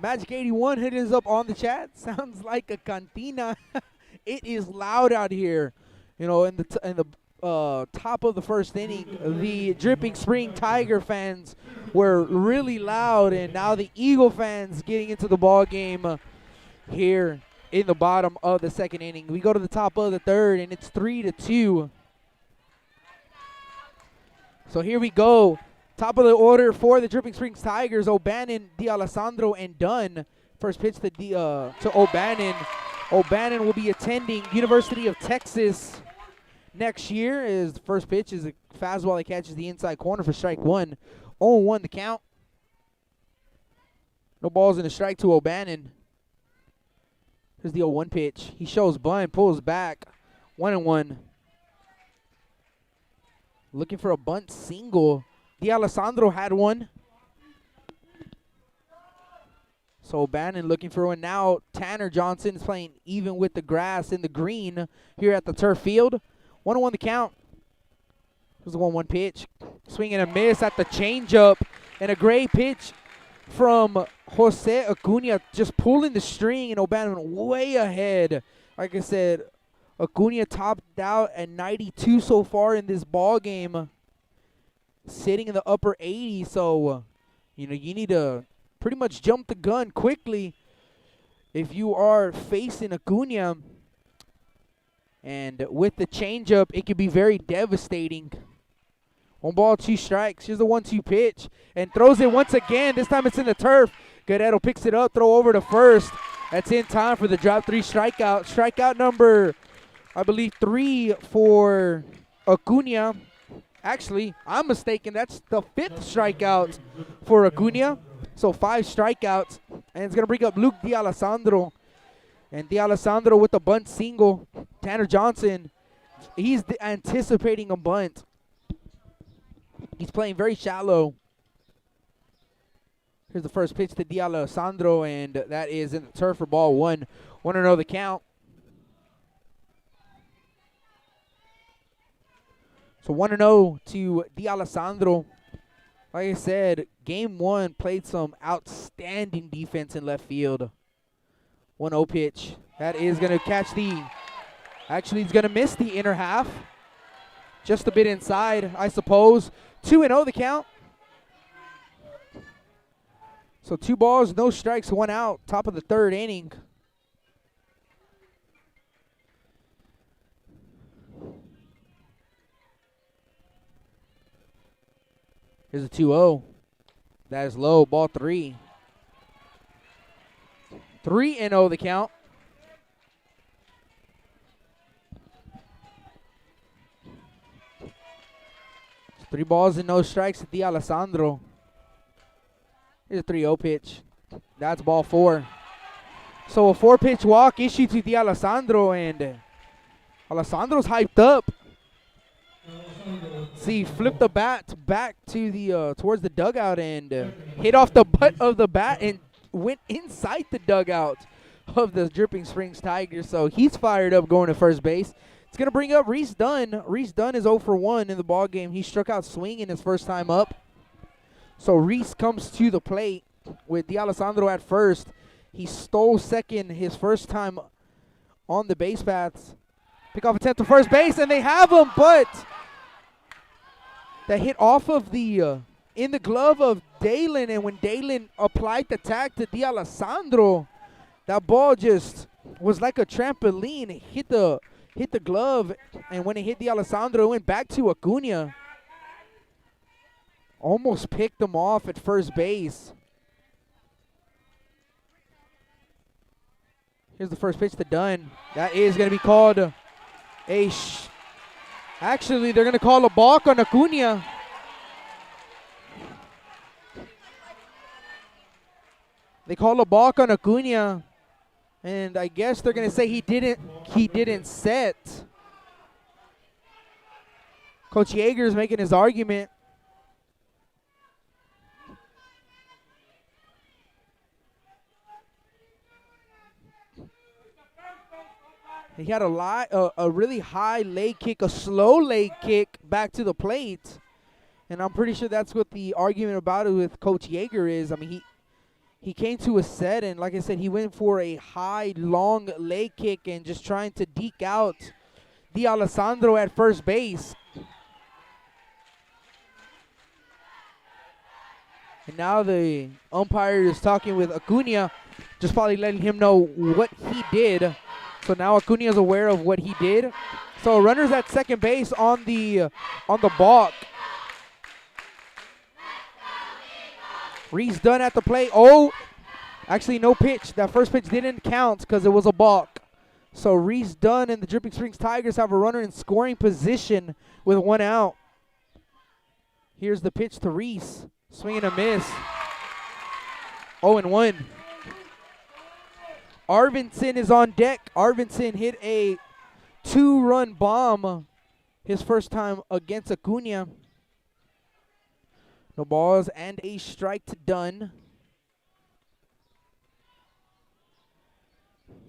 Magic 81 hitting us up on the chat. Sounds like a cantina. It is loud out here. You know, in the top of the first inning, the Dripping Spring Tiger fans were really loud, and now the Eagle fans getting into the ball game here in the bottom of the second inning. We go to the top of the third, and it's 3-2. So here we go. Top of the order for the Dripping Springs Tigers: O'Bannon, D'Alessandro, and Dunn. First pitch to O'Bannon. O'Bannon will be attending University of Texas next year. His first pitch is a fastball that catches the inside corner for strike 1. 0-1 the count. No balls in a strike to O'Bannon. Here's the 0-1 pitch. He shows bunt, pulls back. 1-1. Looking for a bunt single. D'Alessandro had one. So O'Bannon looking for one. Now Tanner Johnson is playing even with the grass in the green here at the turf field. 1-1 the count. Here's the 1-1 pitch. Swing and a miss at the changeup. And a great pitch from Jose Acuna, just pulling the string, and O'Bannon way ahead. Like I said, Acuna topped out at 92 so far in this ball game, sitting in the upper 80s. So, you need to pretty much jump the gun quickly if you are facing Acuna. And with the changeup, it can be very devastating. 1 ball, 2 strikes. Here's the 1-2 pitch. And throws it once again. This time it's in the turf. Guerrero picks it up, throw over to first. That's in time for the drop 3 strikeout. Strikeout number, I believe, 3 for Acuna. Actually, I'm mistaken. That's the 5th strikeout for Acuna. So 5 strikeouts. And it's going to bring up Luke D'Alessandro. And D'Alessandro with the bunt single. Tanner Johnson, he's anticipating a bunt. He's playing very shallow. Here's the first pitch to D'Alessandro, and that is in the turf for ball 1. 1-0 the count. So 1-0 to D'Alessandro. Like I said, game 1 played some outstanding defense in left field. 1-0 pitch. That is going to catch the... Actually, he's going to miss the inner half. Just a bit inside, I suppose. 2-0 the count. So 2 balls, no strikes, 1 out. Top of the 3rd inning. Here's a 2-0. That is low. Ball 3. 3-0 the count. It's 3 balls and no strikes to D'Alessandro. Here's a 3-0 pitch. That's ball 4. So a 4-pitch walk issued to D'Alessandro, and Alessandro's hyped up. See, flipped the bat back to the towards the dugout and hit off the butt of the bat and went inside the dugout of the Dripping Springs Tigers. So he's fired up going to first base. It's going to bring up Reyes Dunn. Reyes Dunn is 0 for 1 in the ball game. He struck out swinging his first time up. So Reyes comes to the plate with D'Alessandro at first. He stole second his first time on the base paths. Pick off attempt to first base, and they have him, but that hit off of the in the glove of Dalen, and when Dalen applied the tag to D'Alessandro, that ball just was like a trampoline. It hit the glove, and when it hit D'Alessandro, it went back to Acuna. Almost picked him off at first base. Here's the first pitch to Dunn. That is going to be called Actually, they're going to call a balk on Acuna. They call a balk on Acuna, and I guess they're going to say he didn't set. Coach Yeager's making his argument. He had a really high leg kick, a slow leg kick back to the plate. And I'm pretty sure that's what the argument about it with Coach Yeager is. I mean, he came to a set, and like I said, he went for a high, long leg kick and just trying to deke out D'Alessandro at first base. And now the umpire is talking with Acuna, just probably letting him know what he did. So now Acuna is aware of what he did. So runners at second base on the balk. Reyes Dunn at the plate. Oh, actually no pitch. That first pitch didn't count because it was a balk. So Reyes Dunn and the Dripping Springs Tigers have a runner in scoring position with 1 out. Here's the pitch to Reyes. Swing and a miss. 0-1. Arvinson is on deck. Arvinson hit a 2-run bomb his first time against Acuna. No balls and a strike to Dunn.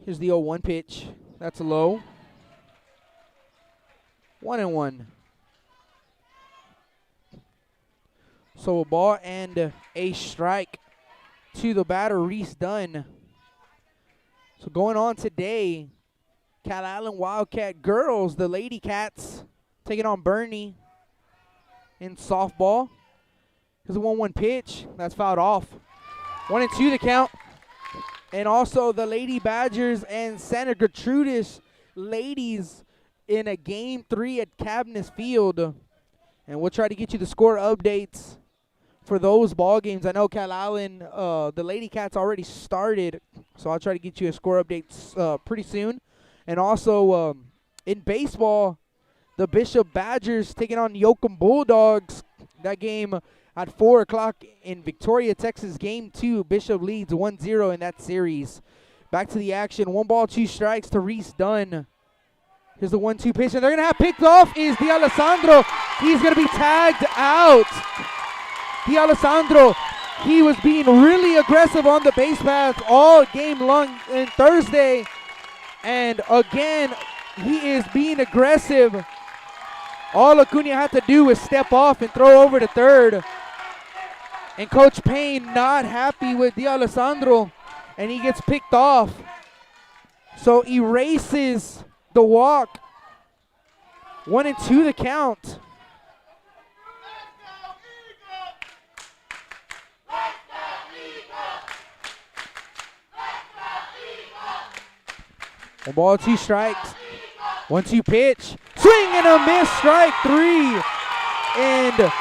Here's the 0-1 pitch. That's low. 1-1. So a ball and a strike to the batter, Reyes Dunn. So going on today, Cal Allen Wildcat girls, the Lady Cats, taking on Bernie in softball. Here's a 1-1 pitch. That's fouled off. 1-2 the count. And also the Lady Badgers and Santa Gertrudis ladies in a Game 3 at Cabinets Field. And we'll try to get you the score updates for those ball games. I know Cal Allen, the Lady Cats already started, so I'll try to get you a score update pretty soon. And also in baseball, the Bishop Badgers taking on Yoakum Bulldogs. That game at 4 o'clock in Victoria, Texas. Game 2, Bishop leads 1-0 in that series. Back to the action. 1 ball, 2 strikes to Reyes Dunn. Here's the 1-2 pitch, and they're going to have picked off is D'Alessandro. He's going to be tagged out. D'Alessandro, he was being really aggressive on the base path all game long in Thursday. And again, he is being aggressive. All Acuna had to do was step off and throw over to third. And Coach Payne not happy with D'Alessandro, and he gets picked off. So erases the walk. 1-2 the count. One ball, 2 strikes. 1-2 pitch. Swing and a miss, strike 3. And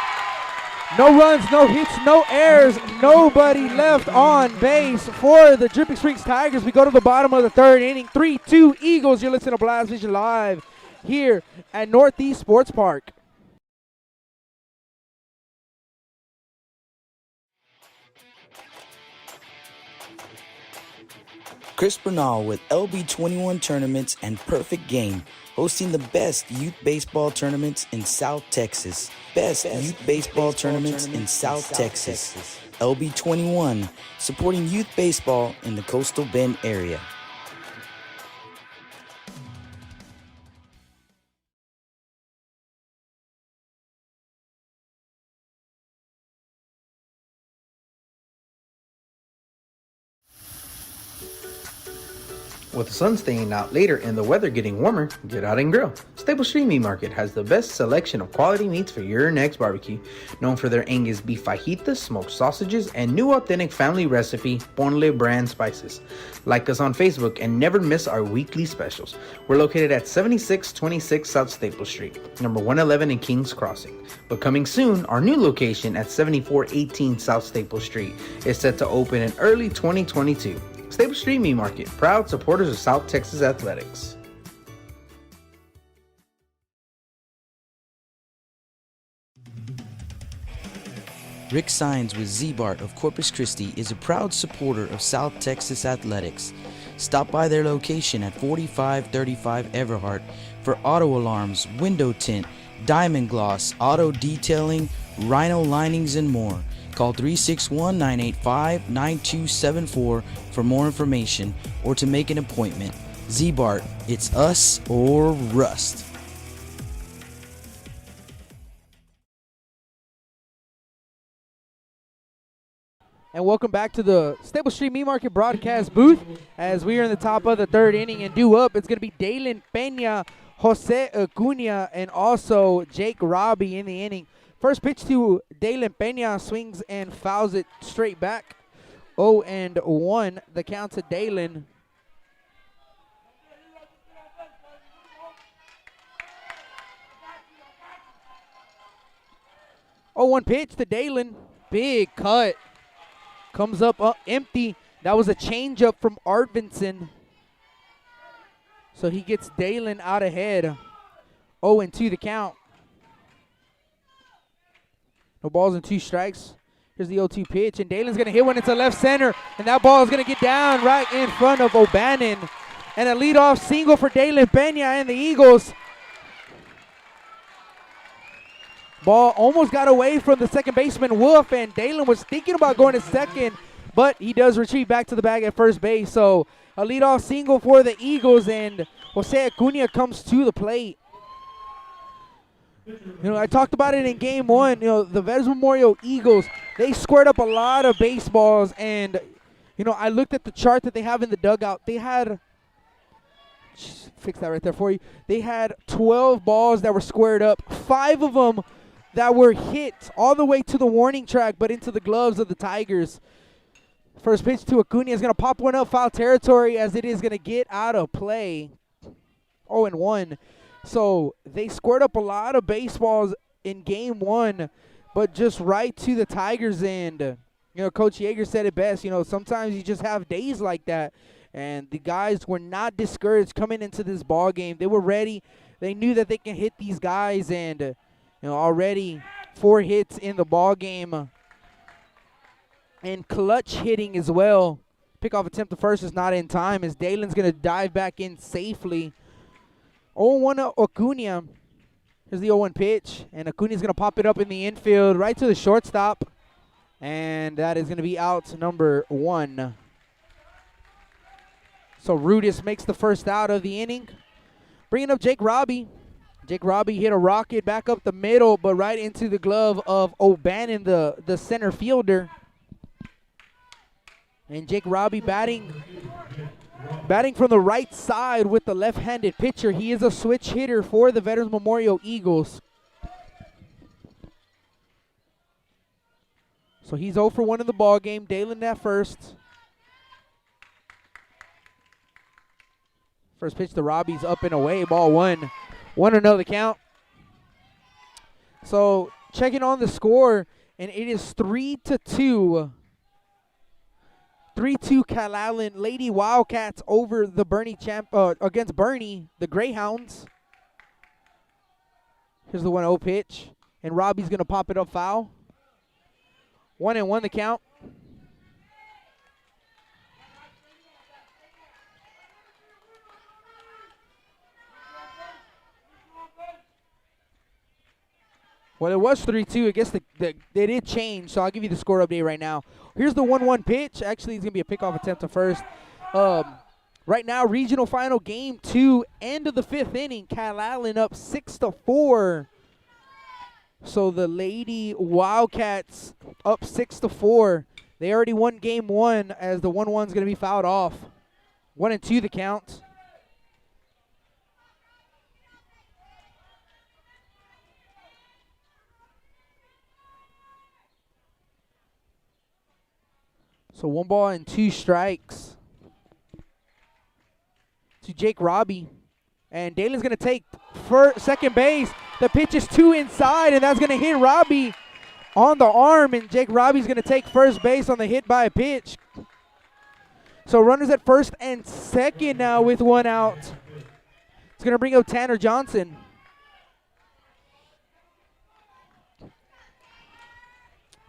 no runs, no hits, no errors. Nobody left on base for the Dripping Springs Tigers. We go to the bottom of the 3rd inning. 3-2 Eagles. You're listening to Blast Vision Live here at Northeast Sports Park. Chris Bernal with LB21 Tournaments and Perfect Game, hosting the best youth baseball tournaments in South Texas. Best youth baseball tournaments in South Texas. LB21, supporting youth baseball in the Coastal Bend area. With the sun staying out later and the weather getting warmer, get out and grill. Stable Street Meat Market has the best selection of quality meats for your next barbecue. Known for their Angus beef fajitas, smoked sausages, and new authentic family recipe Ponle brand spices. Like us on Facebook and never miss our weekly specials. We're located at 7626 South Staple Street, number 111 in Kings Crossing. But coming soon, our new location at 7418 South Staple Street is set to open in early 2022. Stable Street Meat Market, proud supporters of South Texas Athletics. Rick Signs with Z-Bart of Corpus Christi is a proud supporter of South Texas Athletics. Stop by their location at 4535 Everhart for auto alarms, window tint, diamond gloss, auto detailing, rhino linings, and more. Call 361-985-9274 for more information or to make an appointment. Z-Bart, it's us or rust. And welcome back to the Stable Street Meat Market broadcast booth as we are in the top of the 3rd inning. And due up, it's going to be Dalen Peña, Jose Acuna, and also Jake Robbie in the inning. First pitch to Dalen Peña, swings and fouls it straight back. 0-1, the count to Dalen. Oh, 1 pitch to Dalen. Big cut. Comes up empty. That was a changeup from Arvinson. So he gets Dalen out ahead. 0-2 the count. No balls and 2 strikes. Here's the 0-2 pitch, and Dalen's going to hit one into left center, and that ball is going to get down right in front of O'Bannon. And a leadoff single for Dalen Peña and the Eagles. Ball almost got away from the second baseman, Wolf, and Dalen was thinking about going to second, but he does retrieve back to the bag at first base. So a leadoff single for the Eagles, and Jose Acuna comes to the plate. You know, I talked about it in game 1. You know, the Vez Memorial Eagles, they squared up a lot of baseballs, and, you know, I looked at the chart that they have in the dugout. They had, fix that right there for you. They had 12 balls that were squared up, 5 of them that were hit all the way to the warning track, but into the gloves of the Tigers. First pitch to Acuna is going to pop one up, foul territory, as it is going to get out of play. 0-1. So they squared up a lot of baseballs in game 1, but just right to the Tigers' end. You know, Coach Yeager said it best. You know, sometimes you just have days like that, and the guys were not discouraged coming into this ball game. They were ready. They knew that they can hit these guys, and you know, already 4 hits in the ball game, and clutch hitting as well. Pickoff attempt to first is not in time, as Dalen's going to dive back in safely. 0-1 Acuna. Here's the 0-1 pitch, and Acuna's going to pop it up in the infield right to the shortstop, and that is going to be out number 1. So Rudis makes the first out of the inning. Bringing up Jake Robbie. Jake Robbie hit a rocket back up the middle, but right into the glove of O'Bannon, the center fielder. And Jake Robbie batting from the right side with the left-handed pitcher. He is a switch hitter for the Veterans Memorial Eagles. So he's 0 for 1 in the ball game. Dalen at first. First pitch to Robbie's up and away. Ball 1. 1-0 the count. So checking on the score, and it is 3-2. 3-2 Calallen Lady Wildcats over the against Bernie, the Greyhounds. Here's the 1-0 pitch, and Robbie's gonna pop it up foul. 1-1 the count. Well, it was 3-2. I guess they did change, so I'll give you the score update right now. Here's the 1-1 pitch. Actually, it's going to be a pickoff attempt to first. Right now, regional final game 2, end of the 5th inning. Calallen up 6-4. So the Lady Wildcats up 6-4. They already won game 1 as the 1-1's going to be fouled off. 1-2 the count. So 1 ball and 2 strikes to Jake Robbie. And Dalen's going to take second base. The pitch is 2 inside, and that's going to hit Robbie on the arm. And Jake Robbie's going to take first base on the hit by a pitch. So runners at first and second now with 1 out. It's going to bring up Tanner Johnson.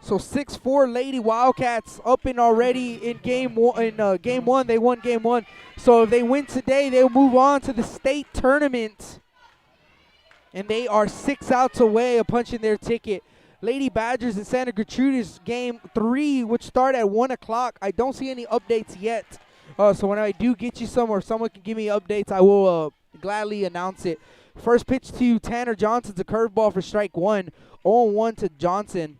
So 6-4 Lady Wildcats up and already in game 1. Game 1, they won game 1. So if they win today, they'll move on to the state tournament. And they are 6 outs away of punching their ticket. Lady Badgers and Santa Gertrudis game 3, which start at 1 o'clock. I don't see any updates yet. So when I do get you some, or someone can give me updates, I will gladly announce it. First pitch to Tanner Johnson's a curveball for strike 1. 0-1 to Johnson.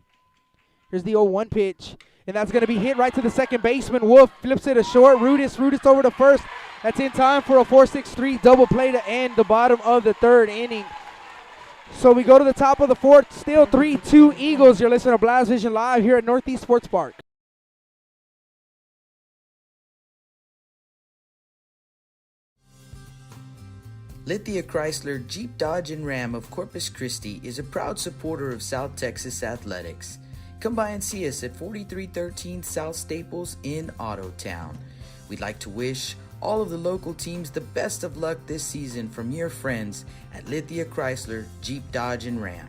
Here's the 0-1 pitch, and that's going to be hit right to the second baseman. Wolf flips it a short. Rudis over to first. That's in time for a 4-6-3 double play to end the bottom of the 3rd inning. So we go to the top of the 4th. Still 3-2 Eagles. You're listening to Blast Vision Live here at Northeast Sports Park. Lithia Chrysler Jeep Dodge and Ram of Corpus Christi is a proud supporter of South Texas athletics. Come by and see us at 4313 South Staples in Ottotown. We'd like to wish all of the local teams the best of luck this season from your friends at Lithia Chrysler Jeep Dodge and Ram.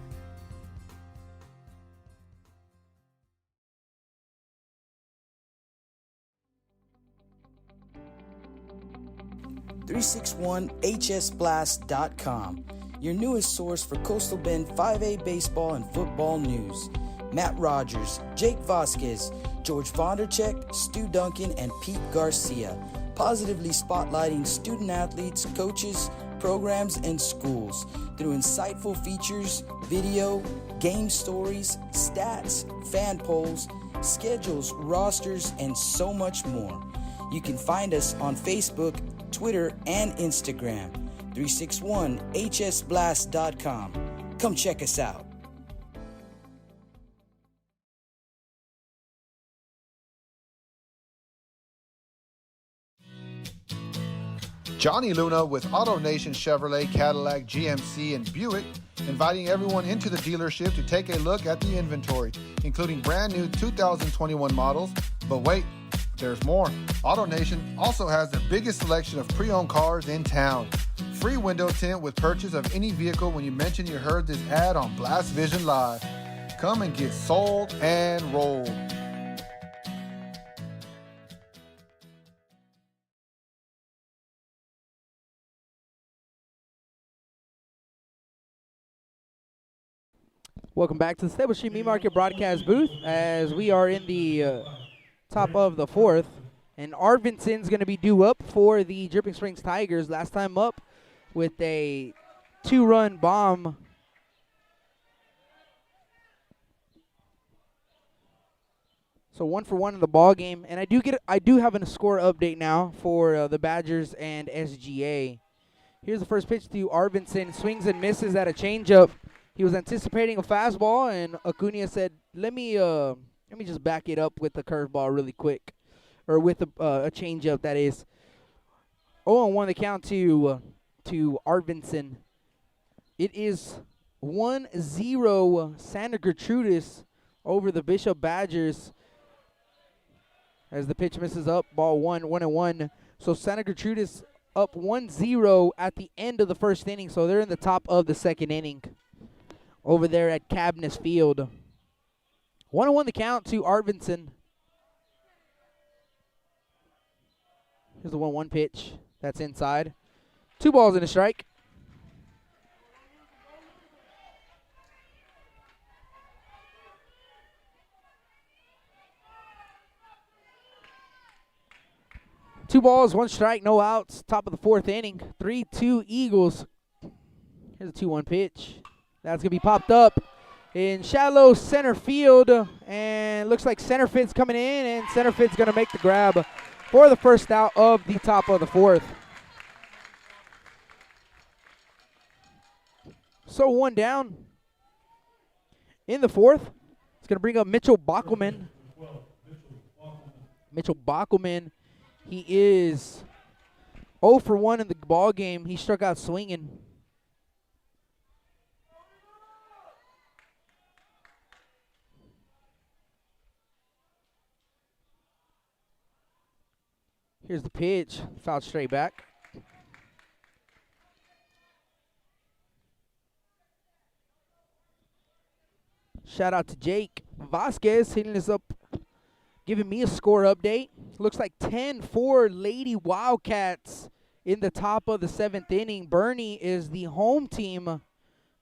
.361hsblast.com, your newest source for Coastal Bend 5A baseball and football news. Matt Rogers, Jake Vasquez, George Vondercheck, Stu Duncan, and Pete Garcia, positively spotlighting student athletes, coaches, programs, and schools through insightful features, video, game stories, stats, fan polls, schedules, rosters, and so much more. You can find us on Facebook, Twitter, and Instagram. 361hsblast.com. Come check us out. Johnny Luna with AutoNation Chevrolet, Cadillac, GMC, and Buick, inviting everyone into the dealership to take a look at the inventory, including brand new 2021 models. But wait, there's more. AutoNation also has the biggest selection of pre-owned cars in town. Free window tint with purchase of any vehicle when you mention you heard this ad on Blast Vision Live. Come and get sold and rolled. Welcome back to the Stable Street Meat Market broadcast booth as we are in the top of the 4th. And Arvinson's going to be due up for the Dripping Springs Tigers. Last time up with a 2-run bomb. So 1 for 1 in the ball game, and I do have a score update now for the Badgers and SGA. Here's the first pitch to Arvinson. Swings and misses at a changeup. He was anticipating a fastball, and Acuna said, "Let me just back it up with the curveball really quick, or with a changeup, that is." 0-1 the count to Arvinson. It is 1-0 Santa Gertrudis over the Bishop Badgers. As the pitch misses up, ball 1-1. So Santa Gertrudis up 1-0 at the end of the first inning. So they're in the top of the second inning over there at Cabness Field. 1-1 the count to Arvinson. Here's the 1-1 pitch. That's inside. 2 balls and a strike. Two balls, 1 strike, no outs. Top of the 4th inning. 3-2 Eagles. Here's a 2-1 pitch. That's going to be popped up in shallow center field. And looks like center field's coming in, and center field's going to make the grab for the first out of the top of the 4th. So 1 down in the 4th. It's going to bring up Mitchell Bachmann. Mitchell Bachmann. He is 0 for 1 in the ball game. He struck out swinging. Here's the pitch. Fouled straight back. Shout out to Jake Vasquez hitting this up, giving me a score update. Looks like 10-4 Lady Wildcats in the top of the 7th inning. Bernie is the home team.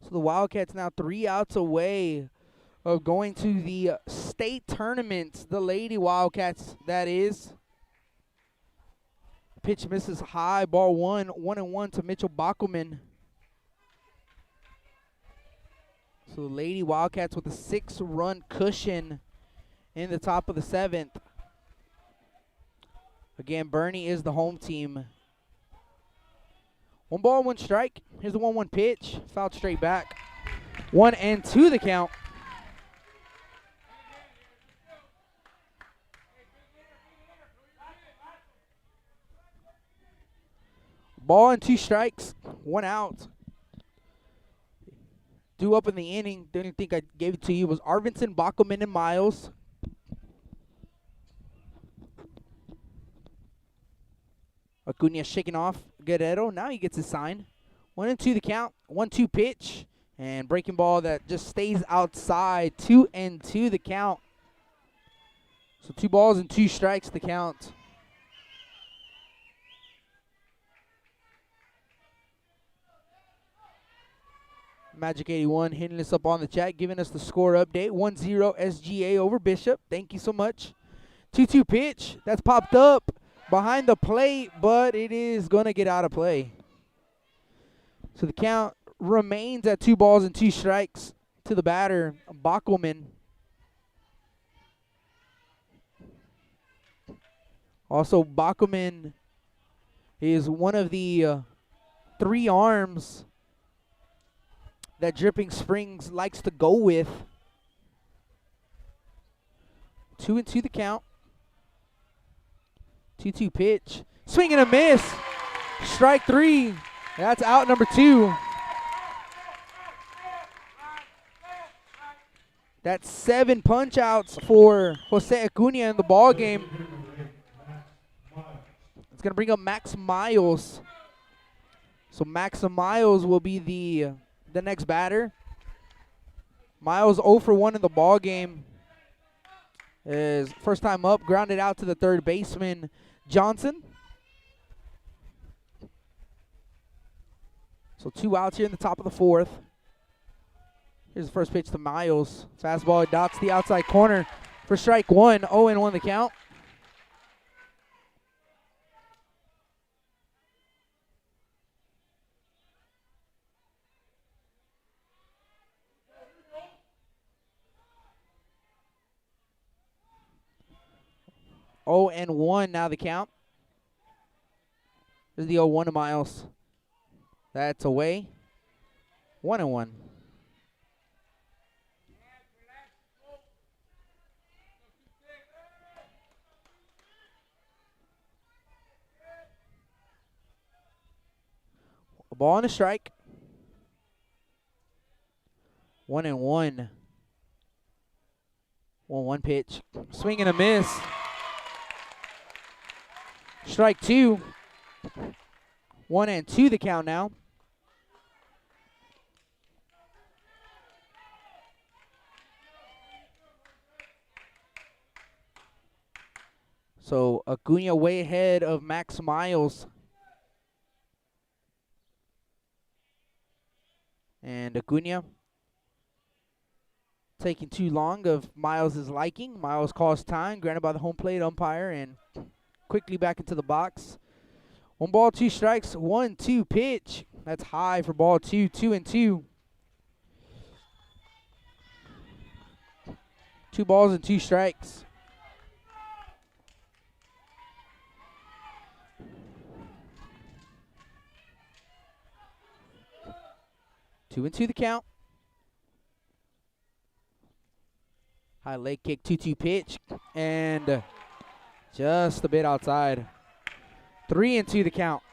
So the Wildcats now 3 outs away of going to the state tournament. The Lady Wildcats, that is. Pitch misses high. Ball 1-1 to Mitchell Bachmann. So the Lady Wildcats with a 6-run cushion in the top of the 7th. Again, Bernie is the home team. 1 ball, 1 strike. Here's the 1-1 pitch. Fouled straight back. 1-2 the count. Ball and 2 strikes. 1 out. Due up in the inning, didn't think I gave it to you, was Arvinson, Bachmann, and Miles. Acuna shaking off Guerrero. Now he gets his sign. 1-2 the count. 1-2 pitch. And breaking ball that just stays outside. 2-2 the count. So 2 balls and 2 strikes the count. Magic 81 hitting us up on the chat, giving us the score update. 1-0 SGA over Bishop. Thank you so much. 2-2 pitch. That's popped up behind the plate, but it is going to get out of play. So the count remains at 2 balls and 2 strikes to the batter, Bachmann. Also, Bachmann is one of the 3 arms that Dripping Springs likes to go with. 2-2 the count. 2-2 pitch. Swing and a miss. Strike 3. That's out number 2. That's 7 punch outs for Jose Acuna in the ball game. It's going to bring up Max Miles. So Max Miles will be the next batter. Miles 0 for 1 in the ball game. Is first time up, grounded out to the third baseman, Johnson. So 2 outs here in the top of the 4th. Here's the first pitch to Miles. Fastball dots the outside corner for strike 1. 0-1 the count. 0-1 now the count. There's the 0-1 to Miles. That's away. 1-1. A ball and a strike. 1-1. 1-1 pitch. Swing and a miss. Strike 2. 1-2 the count now. So Acuna way ahead of Max Miles. And Acuna taking too long of Miles' liking. Miles calls time, granted by the home plate umpire, and quickly back into the box. 1 ball, 2 strikes, 1-2 pitch. That's high for ball 2, 2-2. 2 balls and 2 strikes. Two and two the count. High leg kick, 2-2 pitch, and just a bit outside. 3-2 the count.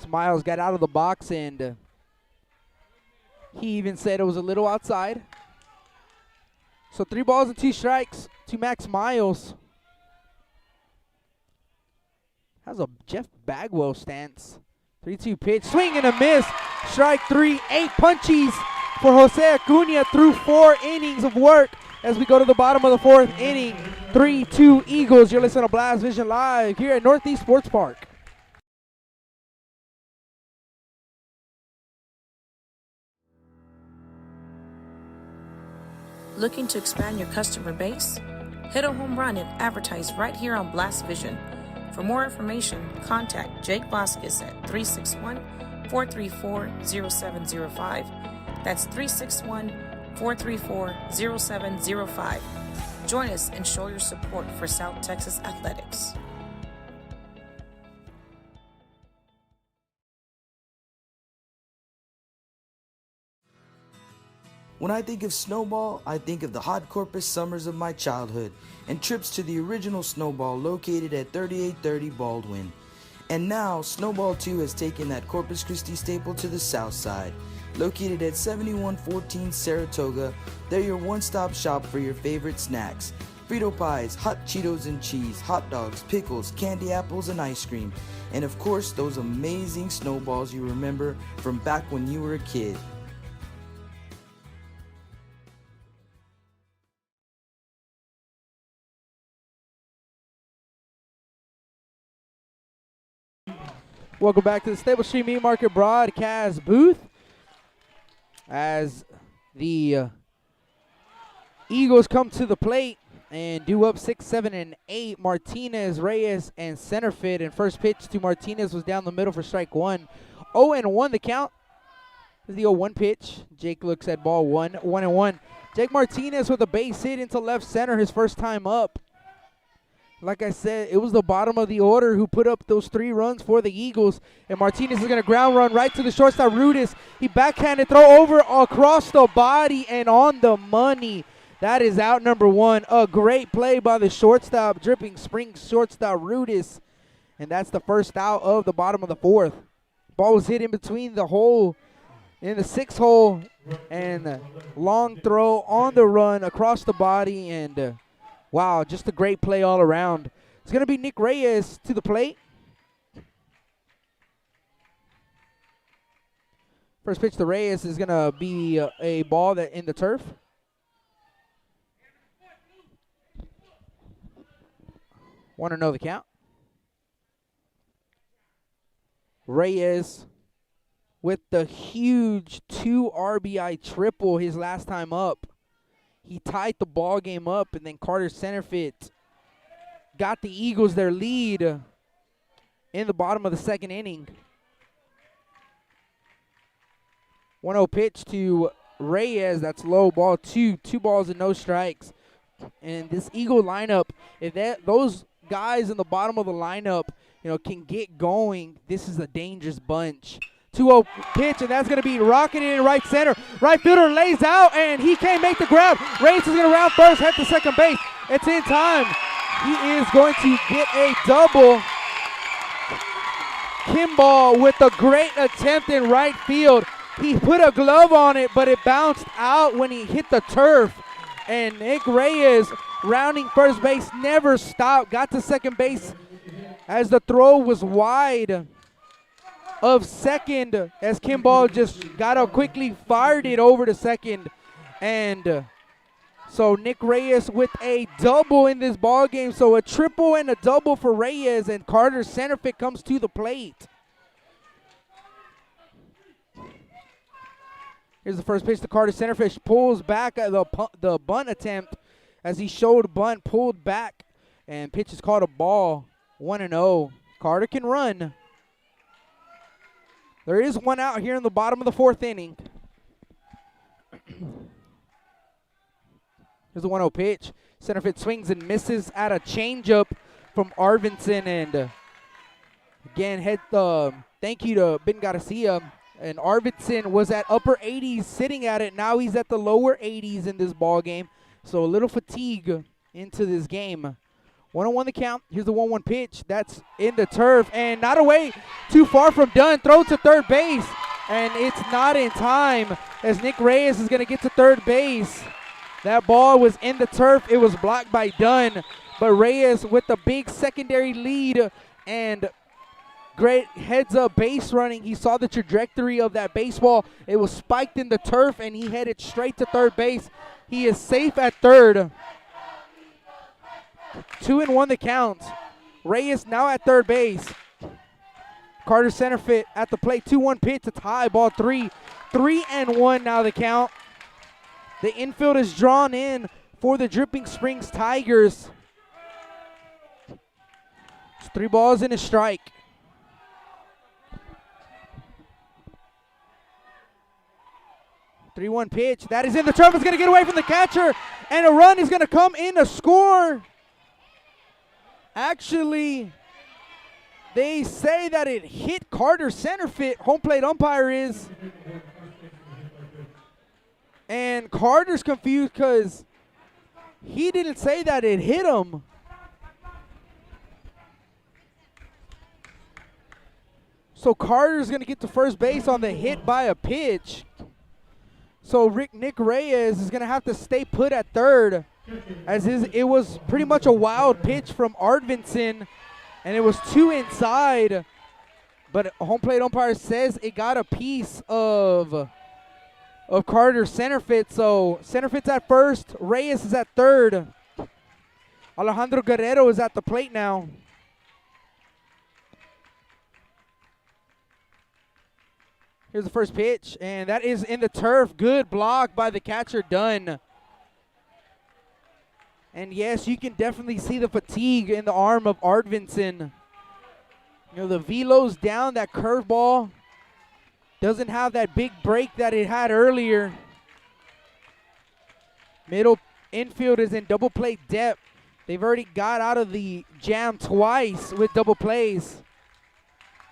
Miles got out of the box, and he even said it was a little outside. So 3 balls and 2 strikes to Max Miles. Has a Jeff Bagwell stance. 3-2 pitch, swing and a miss. Strike 3, 8 punchies for Jose Acuna through 4 innings of work as we go to the bottom of the 4th inning. 3-2 Eagles. You're listening to Blast Vision Live here at Northeast Sports Park. Looking to expand your customer base? Hit a home run and advertise right here on Blast Vision. For more information, contact Jake Vasquez at 361-434-0705. That's 361-434-0705. Join us and show your support for South Texas athletics. When I think of Snowball, I think of the hot Corpus summers of my childhood and trips to the original Snowball located at 3830 Baldwin. And now, Snowball 2 has taken that Corpus Christi staple to the south side. Located at 7114 Saratoga, they're your one-stop shop for your favorite snacks. Frito pies, hot Cheetos and cheese, hot dogs, pickles, candy apples, and ice cream. And of course, those amazing snowballs you remember from back when you were a kid. Welcome back to the Stable Street Meat Market broadcast booth as the Eagles come to the plate and do up 6, 7, and 8. Martinez, Reyes, and center field. And first pitch to Martinez was down the middle for strike 1. 0-1 the count. This is the 0-1 pitch. Jake looks at ball 1, 1-1. Jake Martinez with a base hit into left center his first time up. Like I said, it was the bottom of the order who put up those 3 runs for the Eagles. And Martinez is going to ground run right to the shortstop, Rudis. He backhanded throw over across the body and on the money. That is out number 1. A great play by the shortstop, Dripping Springs shortstop, Rudis. And that's the first out of the bottom of the 4th. Ball was hit in between the hole, in the 6th hole, and long throw on the run across the body, and wow, just a great play all around. It's going to be Nick Reyes to the plate. First pitch to Reyes is going to be a ball that in the turf. Want to know the count? Reyes with the huge 2 RBI triple his last time up. He tied the ball game up, and then Carter Centerfit got the Eagles their lead in the bottom of the 2nd inning. 1-0 pitch to Reyes. That's low, ball 2. 2 balls and no strikes. And this Eagle lineup, if those guys in the bottom of the lineup, can get going, this is a dangerous bunch. 2-0 pitch, and that's going to be rocketed in right center. Right fielder lays out, and he can't make the grab. Reyes is going to round first, head to second base. It's in time. He is going to get a double. Kimball with a great attempt in right field. He put a glove on it, but it bounced out when he hit the turf. And Nick Reyes, rounding first base, never stopped. Got to second base as the throw was wide of second, as Kimball just got out quickly, fired it over to second. And so Nick Reyes with a double in this ball game. So a triple and a double for Reyes, and Carter Centerfield comes to the plate. Here's the first pitch to Carter Centerfield. Pulls back the bunt attempt as he showed bunt, pulled back, and pitch is called a ball. 1-0. Carter can run. There is one out here in the bottom of the fourth inning. Here's the 1-0 pitch. Centerfield swings and misses at a changeup from Arvinson. And again, thank you to Ben Garcia. And Arvinson was at upper 80s sitting at it. Now he's at the lower 80s in this ball game. So a little fatigue into this game. 1-1 the count. Here's the 1-1 pitch. That's in the turf and not away too far from Dunn. Throw to third base. And it's not in time as Nick Reyes is going to get to third base. That ball was in the turf. It was blocked by Dunn. But Reyes with the big secondary lead and great heads-up base running. He saw the trajectory of that baseball. It was spiked in the turf, and he headed straight to third base. He is safe at third. 2-1 the count. Reyes now at third base. Carter Centerfield at the plate. 2-1 pitch. It's high, ball 3. 3-1 now the count. The infield is drawn in for the Dripping Springs Tigers. It's 3 balls and a strike. 3-1 pitch. That is in the turf. It's going to get away from the catcher. And a run is going to come in to score. Actually, they say that it hit Carter Centerfield. Home plate umpire is. And Carter's confused because he didn't say that it hit him. So Carter's going to get to first base on the hit by a pitch. So Nick Reyes is going to have to stay put at third, as it was pretty much a wild pitch from Arvinson, and it was 2 inside. But a home plate umpire says it got a piece of Carter Centerfield. So Centerfield's at first, Reyes is at third. Alejandro Guerrero is at the plate now. Here's the first pitch, and that is in the turf. Good block by the catcher, Dunn. And yes, you can definitely see the fatigue in the arm of Arvinson. The velo's down. That curveball doesn't have that big break that it had earlier. Middle infield is in double play depth. They've already got out of the jam twice with double plays.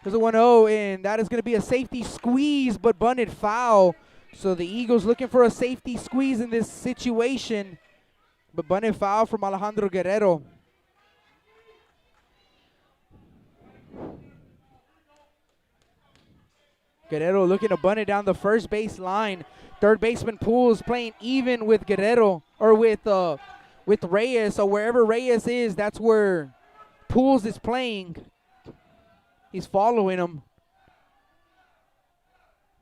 There's a 1-0, and that is going to be a safety squeeze, but bunted foul. So the Eagles looking for a safety squeeze in this situation, but bunted foul from Alejandro Guerrero. Guerrero looking to bunt it down the first base line. Third baseman Pools playing even with Guerrero, or with Reyes. So wherever Reyes is, that's where Pools is playing. He's following him.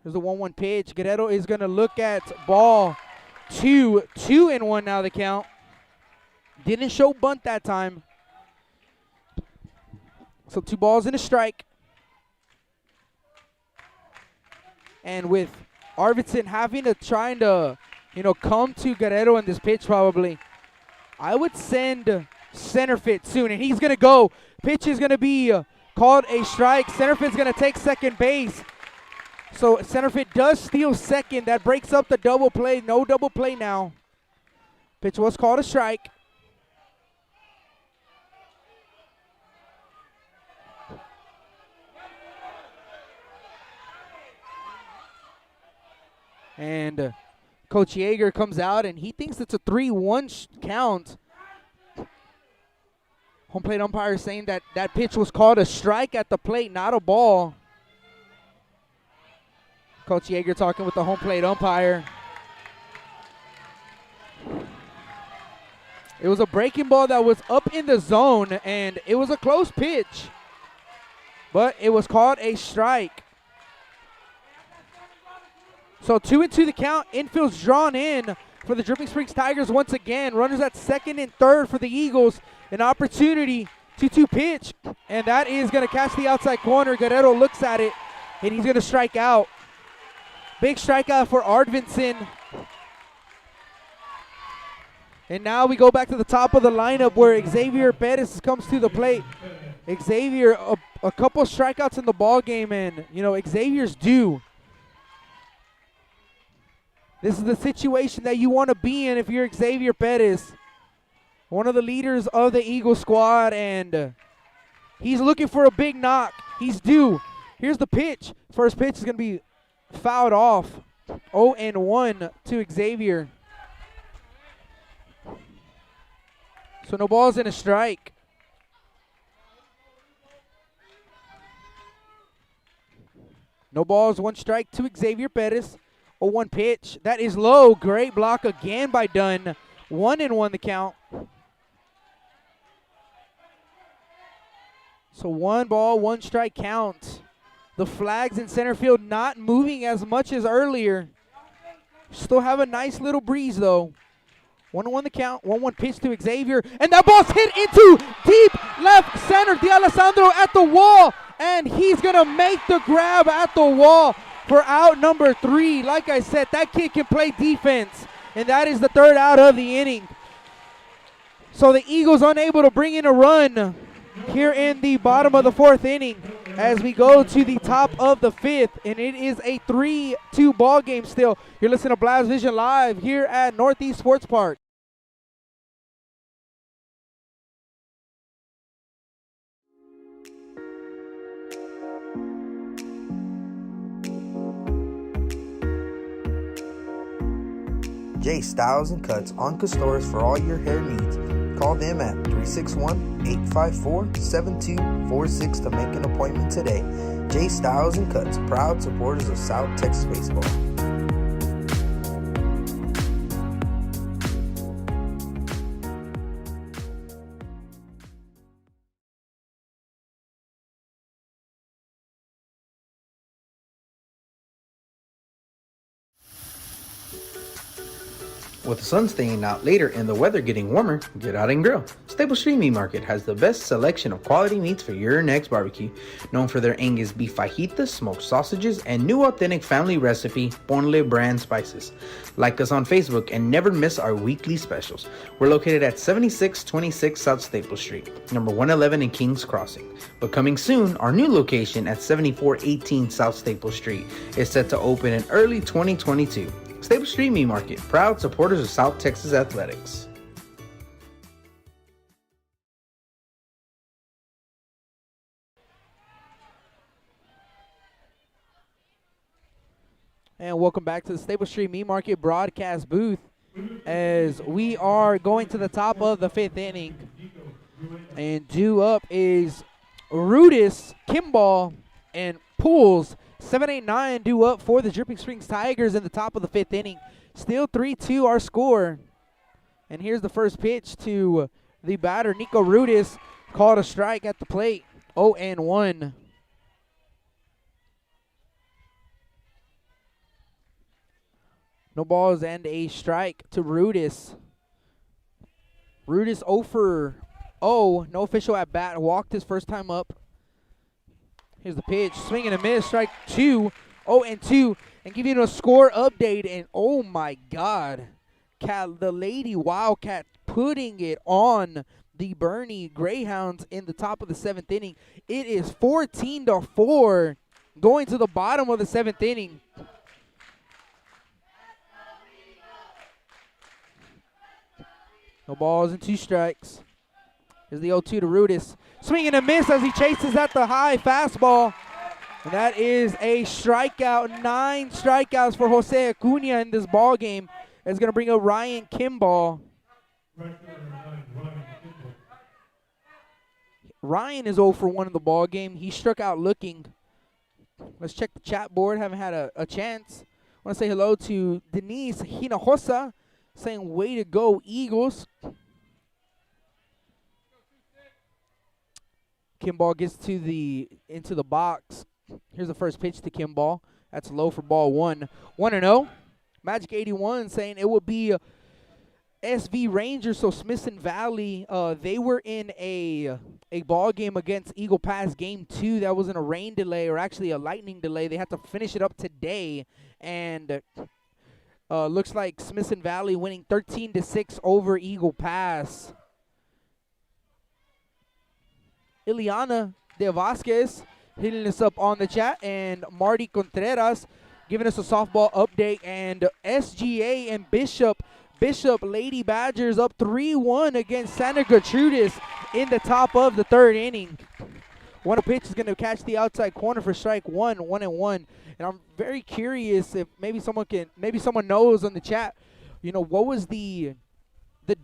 There's a 1-1 pitch. Guerrero is going to look at ball 2. 2-1 now the count. Didn't show bunt that time. So 2 balls and a strike. And with Arvidsson having to trying to, come to Guerrero in this pitch probably, I would send Centerfield soon. And he's going to go. Pitch is going to be called a strike. Centerfield's going to take second base. So Centerfield does steal second. That breaks up the double play. No double play now. Pitch was called a strike. And Coach Yeager comes out, and he thinks it's a 3-1 count. Home plate umpire saying that that pitch was called a strike at the plate, not a ball. Coach Yeager talking with the home plate umpire. It was a breaking ball that was up in the zone, and it was a close pitch. But it was called a strike. So 2-2 the count. Infield's drawn in for the Dripping Springs Tigers once again. Runners at second and third for the Eagles. An opportunity, 2-2 pitch. And that is going to catch the outside corner. Guerrero looks at it, and he's going to strike out. Big strikeout for Arvinson. And now we go back to the top of the lineup where Xavier Perez comes to the plate. Xavier, a couple strikeouts in the ball game, and Xavier's due. This is the situation that you want to be in if you're Xavier Perez, one of the leaders of the Eagle squad, and he's looking for a big knock. He's due. Here's the pitch. First pitch is going to be fouled off. 0-1 to Xavier. So no balls and a strike. No balls, 1 strike to Xavier Perez. 0-1 pitch. That is low. Great block again by Dunn. 1-1 the count. So 1 ball, 1 strike count. The flags in center field not moving as much as earlier. Still have a nice little breeze though. 1-1 the count. 1-1 pitch to Xavier. And that ball's hit into deep left center. D'Alessandro at the wall. And he's going to make the grab at the wall for out number 3. Like I said, that kid can play defense. And that is the 3rd out of the inning. So the Eagles unable to bring in a run here in the bottom of the 4th inning as we go to the top of the 5th. And it is a 3-2 ball game still. You're listening to Blast Vision Live here at Northeast Sports Park. J Styles and Cuts on Castores for all your hair needs. Call them at 361-854-7246 to make an appointment today. J Styles and Cuts, proud supporters of South Texas baseball. With the sun staying out later and the weather getting warmer, get out and grill. Stable Street Meat Market has the best selection of quality meats for your next barbecue. Known for their Angus beef fajitas, smoked sausages, and new authentic family recipe Ponle brand spices. Like us on Facebook and never miss our weekly specials. We're located at 7626 South Staple Street, number 111 in Kings Crossing. But coming soon, our new location at 7418 South Staple Street is set to open in early 2022. Stable Street Meat Market, proud supporters of South Texas athletics. And welcome back to the Stable Street Meat Market broadcast booth as we are going to the top of the 5th inning. And due up is Rudis, Kimball, and Pools. 7-8-9 due up for the Dripping Springs Tigers in the top of the 5th inning. Still 3-2 our score. And here's the first pitch to the batter, Nico Rudis. Called a strike at the plate. 0-1. No balls and a strike to Rudis. Rudis 0 for 0. No official at bat. Walked his first time up. Here's the pitch. Swing and a miss. Strike 2. 0-2. And give you a score update. And oh my God. The Lady Wildcat putting it on the Bernie Greyhounds in the top of the 7th inning. It is 14-4 going to the bottom of the 7th inning. No balls and 2 strikes. Here's the 0-2 to Rudis. Swing and a miss as he chases at the high fastball. And that is a strikeout. 9 strikeouts for Jose Acuna in this ball game. It's going to bring up Ryan Kimball. Right number 9, Ryan Kimball. Ryan is 0 for 1 in the ball game. He struck out looking. Let's check the chat board. Haven't had a chance. I want to say hello to Denise Hinojosa saying, way to go, Eagles. Kimball gets into the box. Here's the first pitch to Kimball. That's low for ball 1. 1-0. Magic 81 saying it would be SV Rangers, so Smithson Valley. They were in a ball game against Eagle Pass game 2. That was in a rain delay, or actually a lightning delay. They had to finish it up today, and looks like Smithson Valley winning 13-6 over Eagle Pass. Ileana De Vasquez hitting us up on the chat, and Marty Contreras giving us a softball update, and SGA and Bishop Lady Badgers up 3-1 against Santa Gertrudis in the top of the 3rd inning. One pitch is going to catch the outside corner for strike 1, 1-1. And I'm very curious if maybe someone knows on the chat, what was the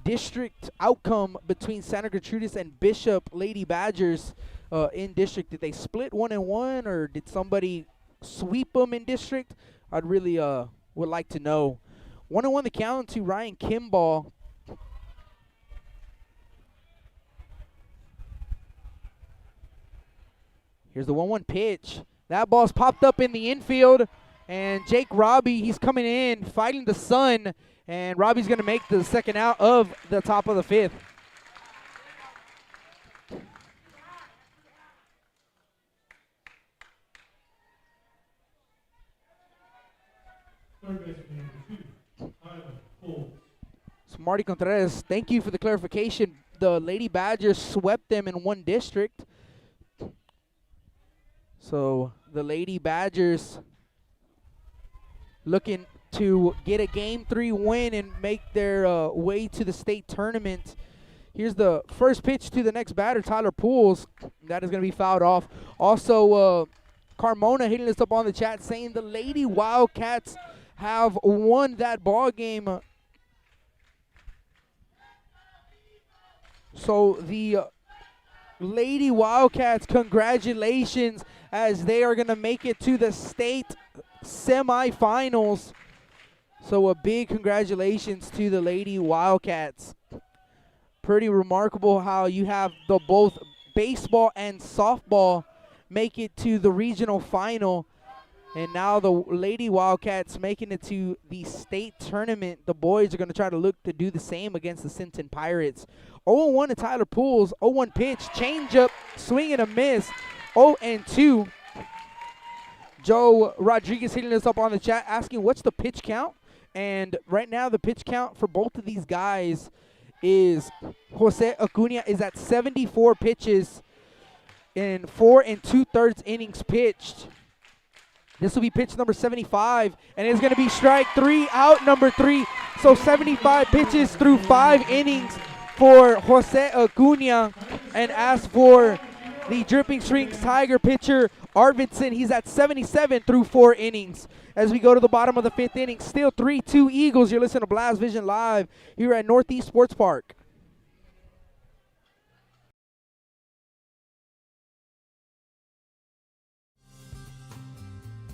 district outcome between Santa Gertrudis and Bishop Lady Badgers in district? Did they split 1-1, or did somebody sweep them in district? I'd really would like to know. 1-1 the count to Ryan Kimball. Here's the 1-1 pitch. That ball's popped up in the infield, and Jake Robbie, he's coming in, fighting the sun, and Robbie's going to make the second out of the top of the 5th. Third baseman number 2, Tyler Cole. So Marty Contreras, thank you for the clarification. The Lady Badgers swept them in one district. So the Lady Badgers looking to get a Game 3 win and make their way to the state tournament. Here's the first pitch to the next batter, Tyler Pools. That is going to be fouled off. Also, Carmona hitting us up on the chat saying the Lady Wildcats have won that ball game. So the Lady Wildcats, congratulations, as they are going to make it to the state semifinals. So a big congratulations to the Lady Wildcats. Pretty remarkable how you have the both baseball and softball make it to the regional final. And now the Lady Wildcats making it to the state tournament. The boys are going to try to look to do the same against the Sinton Pirates. 0-1 to Tyler Pools. 0-1 pitch. Changeup. Swing and a miss. 0-2. Joe Rodriguez hitting us up on the chat asking what's the pitch count. And right now the pitch count for both of these guys is Jose Acuna is at 74 pitches in 4 2/3 innings pitched. This will be pitch number 75, and it's going to be strike 3, out number 3. So 75 pitches through 5 innings for Jose Acuna. And as for the Dripping Strings Tiger pitcher, Arvinson, he's at 77 through 4 innings. As we go to the bottom of the 5th inning, still 3-2 Eagles. You're listening to Blast Vision Live here at Northeast Sports Park.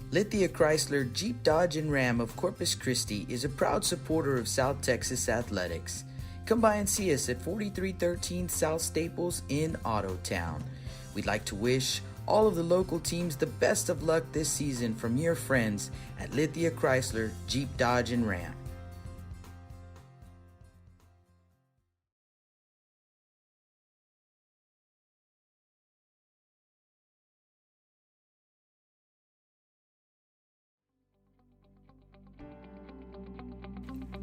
Lithia Chrysler Jeep Dodge and Ram of Corpus Christi is a proud supporter of South Texas athletics. Come by and see us at 4313 South Staples in Ottotown. We'd like to wish all of the local teams the best of luck this season from your friends at Lithia Chrysler Jeep Dodge and Ram.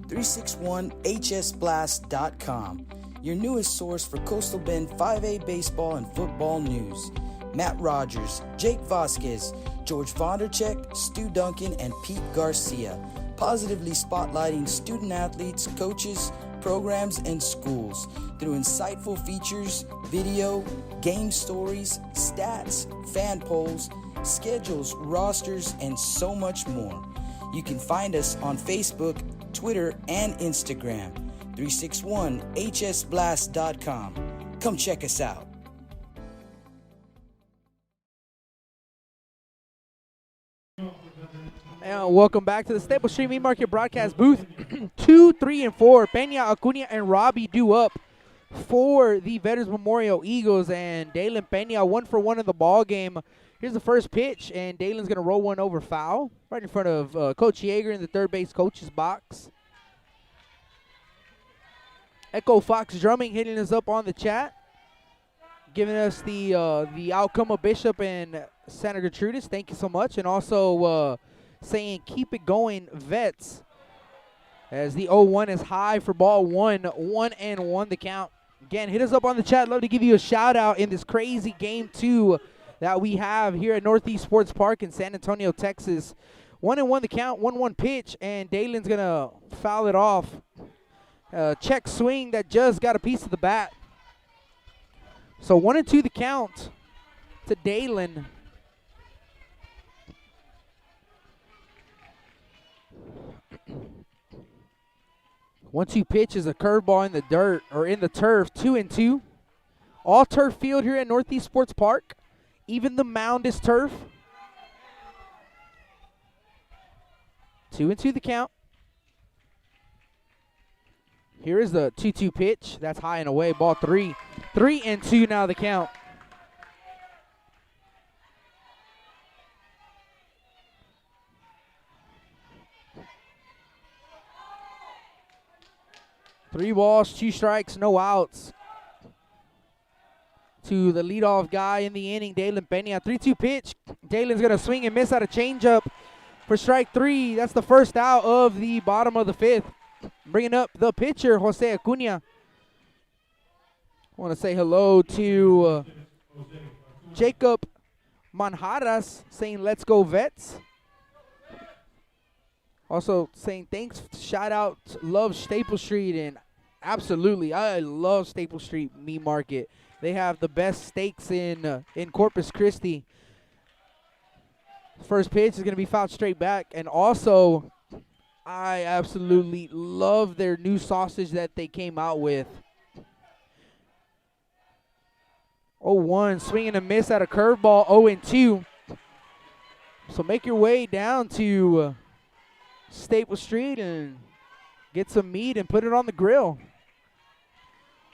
.361hsblast.com, your newest source for Coastal Bend 5A baseball and football news. Matt Rogers, Jake Vasquez, George Vondercheck, Stu Duncan, and Pete Garcia, positively spotlighting student athletes, coaches, programs, and schools through insightful features, video, game stories, stats, fan polls, schedules, rosters, and so much more. You can find us on Facebook, Twitter, and Instagram. 361hsblast.com. Come check us out. And welcome back to the Staples Street Meat Market broadcast booth. 2, 3, and 4. Peña, Acuna, and Robbie due up for the Veterans Memorial Eagles. And Dalen Peña 1 for 1 in the ball game. Here's the first pitch, and Dalen's going to roll one over foul right in front of Coach Yeager in the third base coach's box. Echo Fox Drumming hitting us up on the chat, giving us the outcome of Bishop and Santa Gertrudis. Thank you so much. And also saying keep it going, Vets, as the 0-1 is high for ball one. 1-1 the count. Again, hit us up on the chat. Love to give you a shout out in this crazy game 2 that we have here at Northeast Sports Park in San Antonio, Texas. 1-1 the count, 1-1 pitch, and Dalen's going to foul it off. Check swing that just got a piece of the bat. So 1-2 the count to Dalen. One-two pitch is a curveball in the dirt, or in the turf. 2-2. All turf field here at Northeast Sports Park. Even the mound is turf. 2-2 the count. Here is the 2-2 pitch. That's high and away. Ball 3. 3-2 now the count. Three balls, 2 strikes, no outs. To the leadoff guy in the inning, Dalen Peña. 3-2 pitch. Dalen's going to swing and miss out a changeup for strike 3. That's the first out of the bottom of the 5th. Bringing up the pitcher, Jose Acuna. I want to say hello to Jacob Manjaras saying, let's go Vets. Also saying thanks, shout out, love Staple Street, and absolutely, I love Staple Street Meat Market. They have the best steaks in Corpus Christi. First pitch is going to be fouled straight back, and also I absolutely love their new sausage that they came out with. 0-1, swing and a miss at a curveball, 0-2. So make your way down to Staple Street and get some meat and put it on the grill.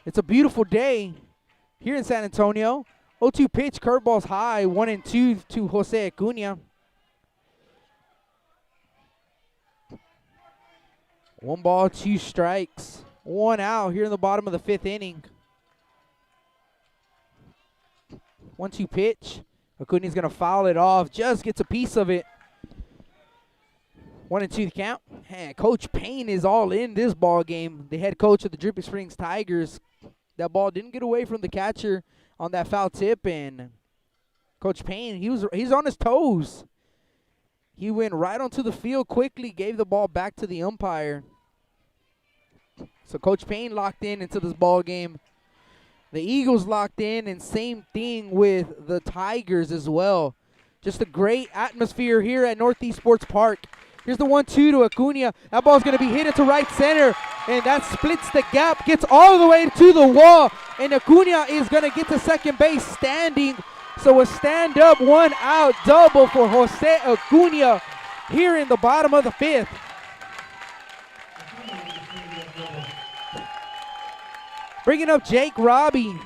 It's a beautiful day here in San Antonio. 0-2 pitch, curveball's high, 1-2 to Jose Acuna. 1 ball, 2 strikes, 1 out here in the bottom of the 5th inning. 1-2 pitch. Acuna's going to foul it off, just gets a piece of it. 1-2 the count. Man, Coach Payne is all in this ball game. The head coach of the Dripping Springs Tigers. That ball didn't get away from the catcher on that foul tip, and Coach Payne, he's on his toes. He went right onto the field quickly, gave the ball back to the umpire. So Coach Payne locked into this ball game. The Eagles locked in, and same thing with the Tigers as well. Just a great atmosphere here at Northeast Sports Park. Here's the 1-2 to Acuna. That ball's going to be hit into right center, and that splits the gap, gets all the way to the wall, and Acuna is going to get to second base standing. So a stand-up, 1 out double for Jose Acuna here in the bottom of the 5th. Bringing up Jake Robbie.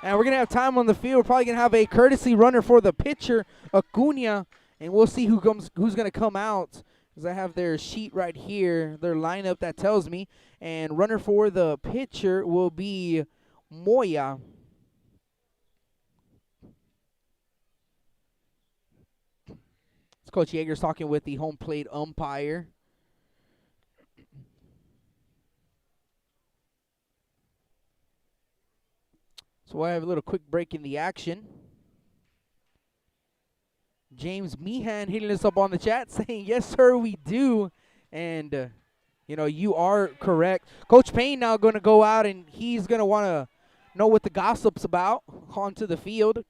And we're going to have time on the field. We're probably going to have a courtesy runner for the pitcher, Acuna. And we'll see who's going to come out. Because I have their sheet right here, their lineup that tells me. And runner for the pitcher will be Moya. Coach Yeager's talking with the home plate umpire. So I have a little quick break in the action. James Meehan hitting us up on the chat saying, yes, sir, we do. And, you are correct. Coach Payne now going to go out, and he's going to want to know what the gossip's about onto the field.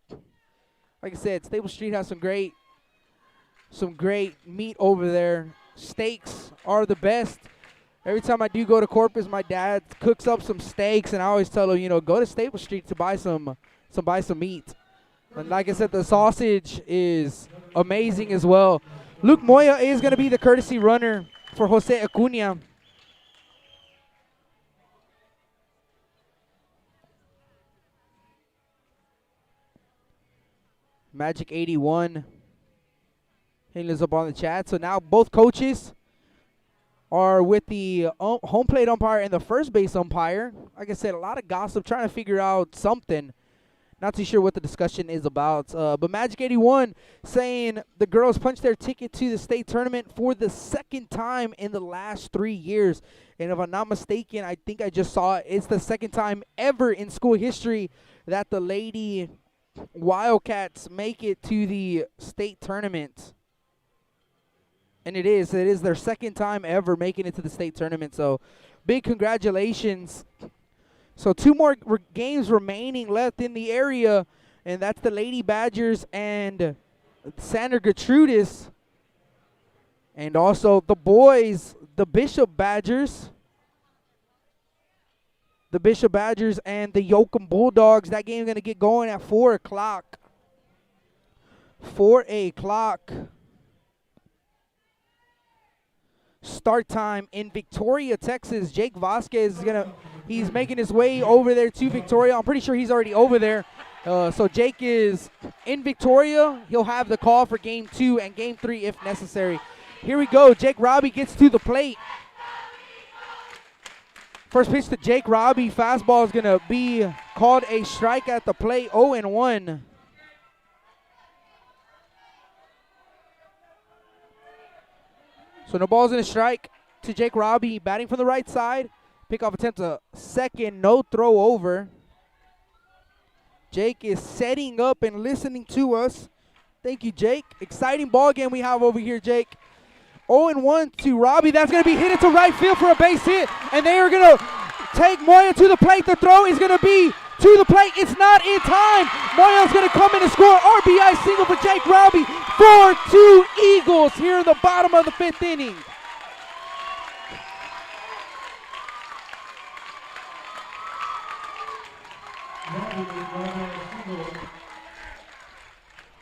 Like I said, Stable Street has some great meat over there. Steaks are the best. Every time I do go to Corpus, my dad cooks up some steaks, and I always tell him, go to Stable Street to buy some meat. And like I said, the sausage is amazing as well. Luke Moya is going to be the courtesy runner for Jose Acuna. Magic 81 hitting us up on the chat. So now both coaches are with the home plate umpire and the first base umpire. Like I said, a lot of gossip, trying to figure out something. Not too sure what the discussion is about. But Magic 81 saying the girls punched their ticket to the state tournament for the second time in the last 3 years. And if I'm not mistaken, I think I just saw it's the second time ever in school history that the Lady Wildcats make it to the state tournament. And it is their second time ever making it to the state tournament. So big congratulations. So 2 more games remaining left in the area, and that's the Lady Badgers and Sandra Gertrudis. And also the boys, the Bishop Badgers. The Bishop Badgers and the Yoakum Bulldogs. That game is going to get going at 4 o'clock. 4 o'clock. Start time in Victoria, Texas. Jake Vasquez is he's making his way over there to Victoria. I'm pretty sure he's already over there. So Jake is in Victoria. He'll have the call for game 2 and game 3 if necessary. Here we go. Jake Robbie gets to the plate. First pitch to Jake Robbie. Fastball is going to be called a strike at the plate. 0-1. So no balls and a strike to Jake Robbie. Batting from the right side. Pickoff attempt to second. No throw over. Jake is setting up and listening to us. Thank you, Jake. Exciting ball game we have over here, Jake. 0-1 to Robbie. That's going to be hit into right field for a base hit. And they are going to take Moya to the plate. The throw is going to be to the plate. It's not in time. Moya's going to come in and score. RBI single for Jake Robbie. 4-2 Eagles here in the bottom of the 5th inning.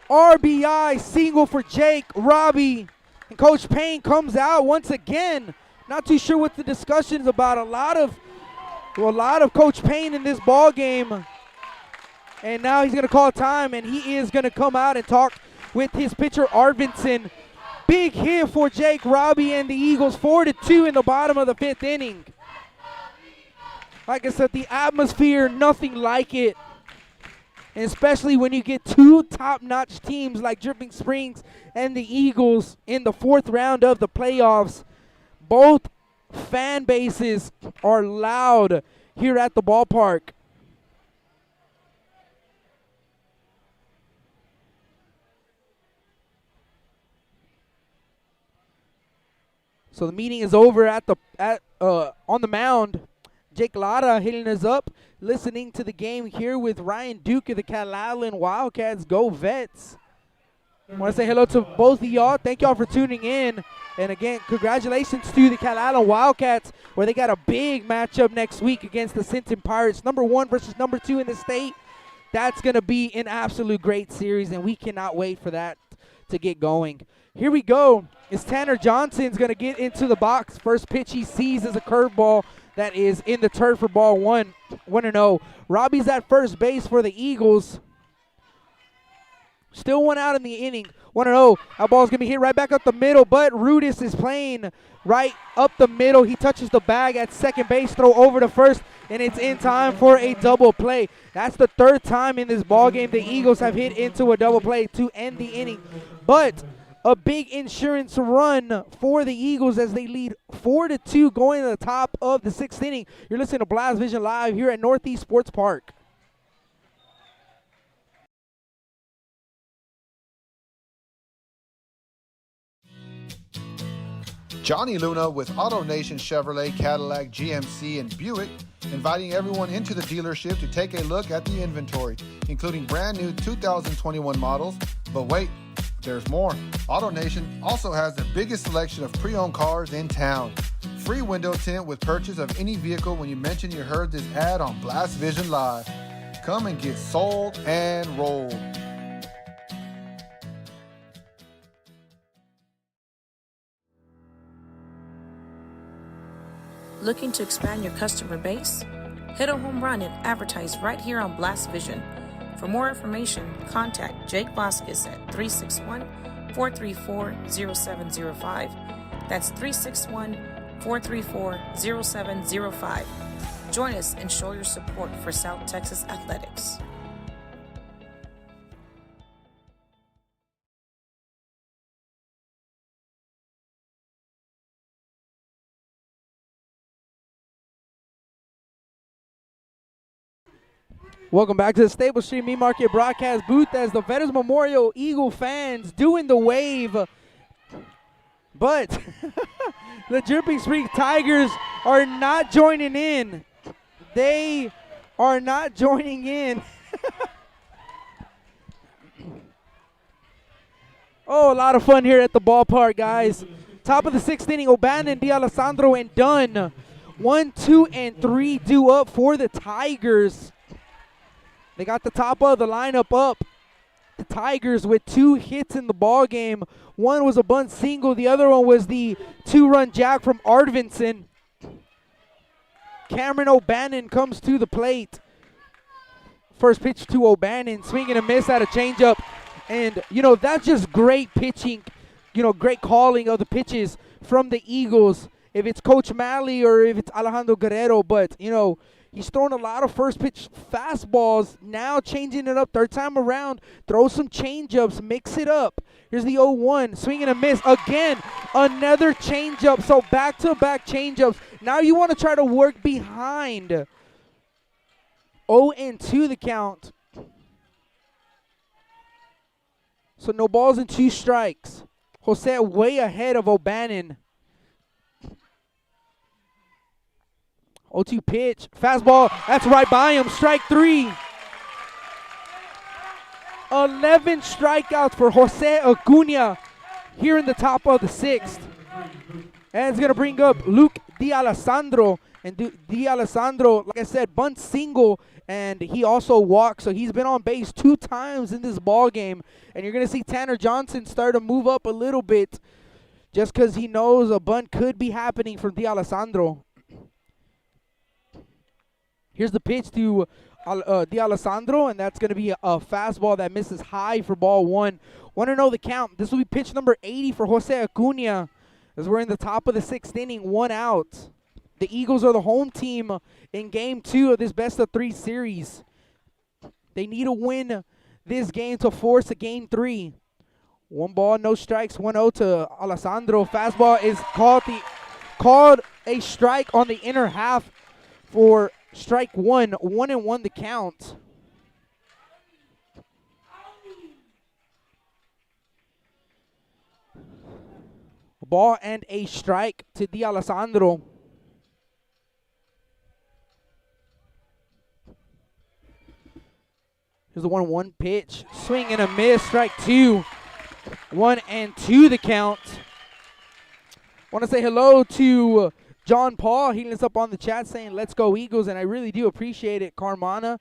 RBI single for Jake Robbie. And Coach Payne comes out once again. Not too sure what the discussion is about. A lot of Coach Payne in this ball game. And now he's going to call time, and he is going to come out and talk with his pitcher, Arvinson. Big hit for Jake Robbie and the Eagles, 4-2 in the bottom of the 5th inning. Like I said, the atmosphere, nothing like it. And especially when you get 2 top-notch teams like Dripping Springs and the Eagles in the 4th round of the playoffs. Both fan bases are loud here at the ballpark. So the meeting is over on the mound. Jake Lara hitting us up, listening to the game here with Ryan Duke of the Calallen Wildcats. Go Vets. I want to say hello to both of y'all. Thank y'all for tuning in. And again, congratulations to the Calallen Wildcats, where they got a big matchup next week against the Sinton Pirates. Number 1 versus number 2 in the state. That's going to be an absolute great series, and we cannot wait for that to get going. Here we go. It's Tanner Johnson's going to get into the box. First pitch he sees is a curveball that is in the turf for ball 1-0. Robbie's at first base for the Eagles. Still 1 out in the inning. 1-0. That ball's going to be hit right back up the middle, but Rudis is playing right up the middle. He touches the bag at second base, throw over to first, and it's in time for a double play. That's the 3rd time in this ball game the Eagles have hit into a double play to end the inning. But a big insurance run for the Eagles as they lead 4-2 going to the top of the 6th inning. You're listening to Blast Vision Live here at Northeast Sports Park. Johnny Luna with AutoNation Chevrolet, Cadillac, GMC, and Buick, inviting everyone into the dealership to take a look at the inventory, including brand new 2021 models. But wait, there's more. AutoNation also has the biggest selection of pre-owned cars in town. Free window tint with purchase of any vehicle when you mention you heard this ad on Blast Vision Live. Come and get sold and rolled. Looking to expand your customer base? Hit a home run and advertise right here on Blast Vision. For more information, contact Jake Vasquez at 361-434-0705. That's 361-434-0705. Join us and show your support for South Texas athletics. Welcome back to the Stable Street Meat Market broadcast booth as the Veterans Memorial Eagle fans doing the wave. But the Dripping Spring Tigers are not joining in. They are not joining in. Oh, a lot of fun here at the ballpark, guys. Top of the sixth inning, O'Bannon, D'Alessandro, and Dunn. 1, 2, and 3 due up for the Tigers. They got the top of the lineup up. The Tigers with 2 hits in the ball game. One was a bunt single. The other one was the 2-run jack from Arvinson. Cameron O'Bannon comes to the plate. First pitch to O'Bannon. Swing and a miss at a changeup. And, that's just great pitching. Great calling of the pitches from the Eagles. If it's Coach Malley or if it's Alejandro Guerrero. But, he's throwing a lot of first pitch fastballs. Now changing it up third time around. Throw some changeups. Mix it up. Here's the 0-1. Swing and a miss. Again, another changeup. So back-to-back changeups. Now you want to try to work behind. 0-2 the count. So no balls and 2 strikes. Jose way ahead of O'Bannon. 0-2 pitch. Fastball. That's right by him. Strike 3. 11 strikeouts for Jose Acuna here in the top of the 6th. And it's going to bring up Luke D'Alessandro. And D'Alessandro, like I said, bunt single. And he also walked. So he's been on base 2 times in this ball game. And you're going to see Tanner Johnson start to move up a little bit. Just because he knows a bunt could be happening from D'Alessandro. Here's the pitch to D'Alessandro, and that's going to be a fastball that misses high for ball 1. Want to know the count. This will be pitch number 80 for Jose Acuna as we're in the top of the 6th inning, 1 out. The Eagles are the home team in Game 2 of this best-of-3 series. They need to win this game to force a Game 3. 1 ball, no strikes, 1-0 to Alessandro. Fastball is called a strike on the inner half for strike 1. 1-1 the count. A ball and a strike to D'Alessandro. Here's the 1-1 pitch. Swing and a miss. Strike 2. 1-2 the count. Want to say hello to John Paul hitting us up on the chat saying, let's go Eagles, and I really do appreciate it. Carmana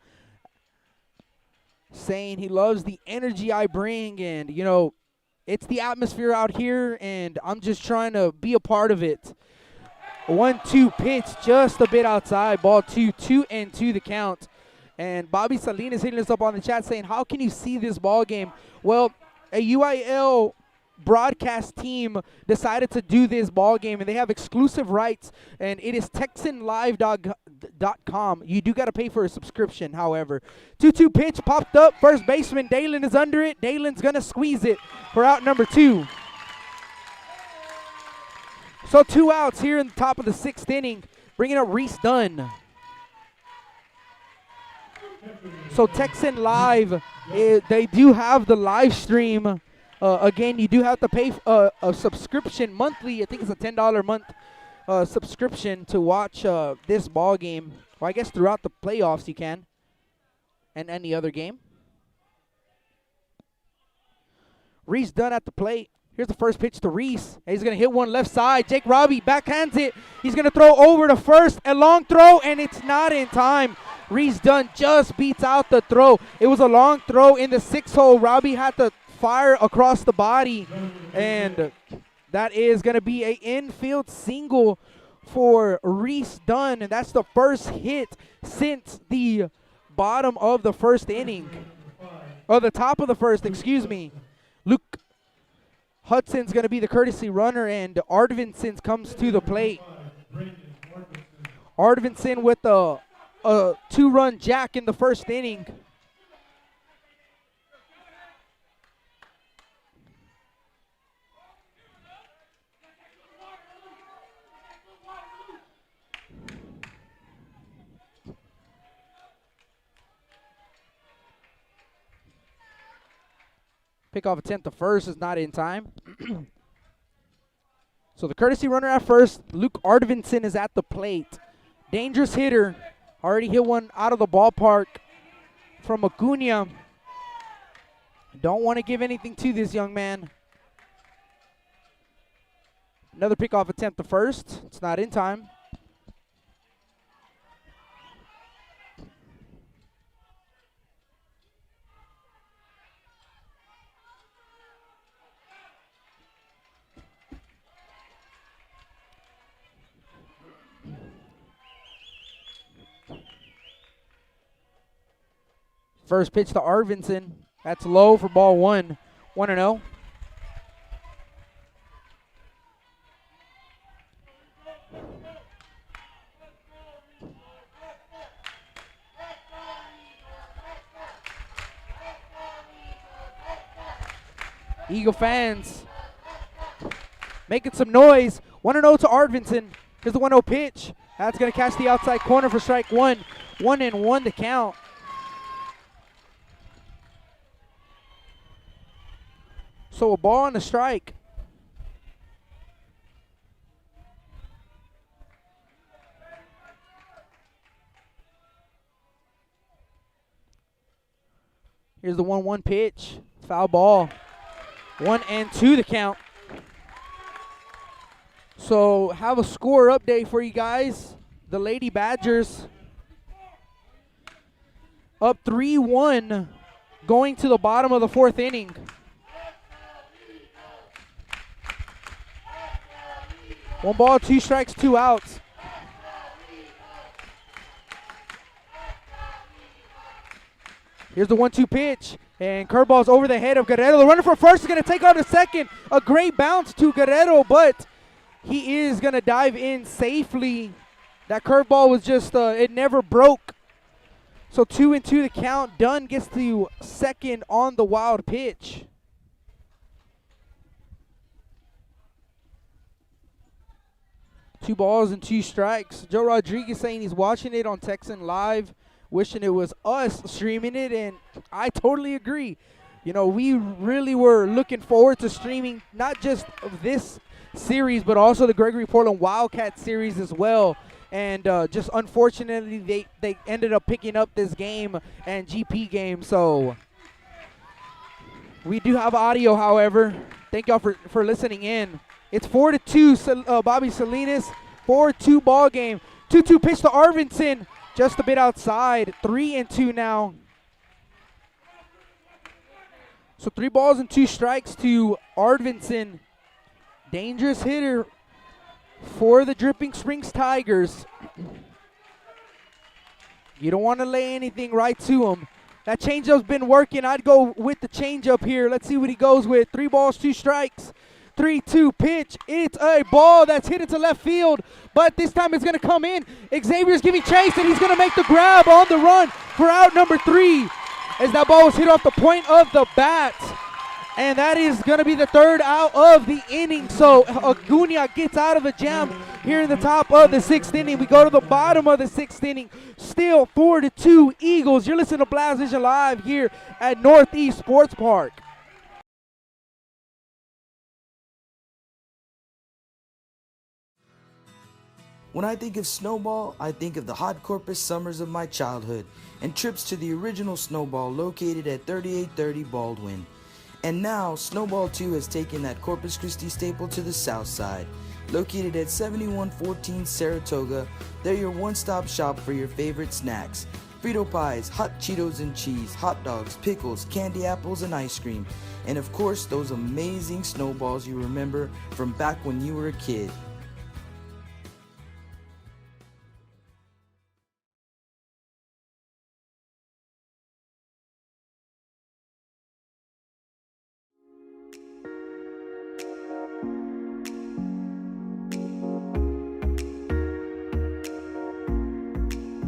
saying he loves the energy I bring, and, it's the atmosphere out here, and I'm just trying to be a part of it. 1-2 pitch, just a bit outside. Ball 2, 2-2 the count. And Bobby Salinas hitting us up on the chat saying, how can you see this ball game? Well, a UIL broadcast team decided to do this ball game, and they have exclusive rights, and it is TexanLive.com. You do got to pay for a subscription, however. 2-2 pitch popped up. First baseman Dalen is under it. Dalen's going to squeeze it for out number 2. So 2 outs here in the top of the 6th inning, bringing up Reese Dunn. So Texan Live, they do have the live stream Again, you do have to pay a subscription monthly. I think it's a $10 a month subscription to watch this ball game. Well, I guess throughout the playoffs you can, and any other game. Reyes done at the plate. Here's the first pitch to Reyes. He's going to hit one left side. Jake Robbie backhands it. He's going to throw over to first. A long throw, and it's not in time. Reyes done just beats out the throw. It was a long throw in the 6-hole. Robbie had to fire across the body, and that is going to be an infield single for Reyes Dunn, and that's the first hit since the bottom of the first inning. Or the top of the first, excuse me. Luke Hudson's going to be the courtesy runner, and Arvinson comes to the plate. Arvinson with a 2-run jack in the first inning. Pick off attempt to first is not in time. So the courtesy runner at first, Luke Arvinson is at the plate. Dangerous hitter. Already hit one out of the ballpark from Acuna. Don't want to give anything to this young man. Another pickoff attempt to first. It's not in time. First pitch to Arvinson. That's low for ball one. 1-0. Eagle fans making some noise. 1-0 to Arvinson. Here's the 1-0 pitch. That's going to catch the outside corner for strike one. 1-1 to count. So a ball and a strike. Here's the 1-1 pitch. Foul ball. 1-2 the count. So have a score update for you guys. The Lady Badgers up 3-1 going to the bottom of the fourth inning. One ball, 2 strikes, 2 outs. Here's the 1-2 pitch. And curveball's over the head of Guerrero. The runner for first is going to take out to second. A great bounce to Guerrero, but he is going to dive in safely. That curveball was just, it never broke. So 2-2 the count. Dunn gets to second on the wild pitch. Two balls and 2 strikes. Joe Rodriguez saying he's watching it on Texan Live, wishing it was us streaming it, and I totally agree. You know, we really were looking forward to streaming not just of this series, but also the Gregory Portland Wildcat series as well. And just unfortunately, they ended up picking up this game and GP game. So we do have audio, however. Thank y'all for listening in. It's 4-2, Bobby Salinas, 4-2 ball game. 2-2 pitch to Arvinson, just a bit outside. 3-2 now. So 3 balls and 2 strikes to Arvinson. Dangerous hitter for the Dripping Springs Tigers. You don't want to lay anything right to him. That changeup's been working. I'd go with the changeup here. Let's see what he goes with. 3 balls, 2 strikes. 3-2 pitch. It's a ball that's hit into left field, but this time it's going to come in. Xavier's giving chase, and he's going to make the grab on the run for out number 3 as that ball was hit off the point of the bat. And that is going to be the 3rd out of the inning. So Acuna gets out of a jam here in the top of the 6th inning. We go to the bottom of the 6th inning. Still 4-2 Eagles. You're listening to Blast Vision Live here at Northeast Sports Park. When I think of Snowball, I think of the hot Corpus summers of my childhood and trips to the original Snowball located at 3830 Baldwin. And now, Snowball 2 has taken that Corpus Christi staple to the south side. Located at 7114 Saratoga, they're your one-stop shop for your favorite snacks. Frito pies, hot Cheetos and cheese, hot dogs, pickles, candy apples, and ice cream. And of course, those amazing snowballs you remember from back when you were a kid.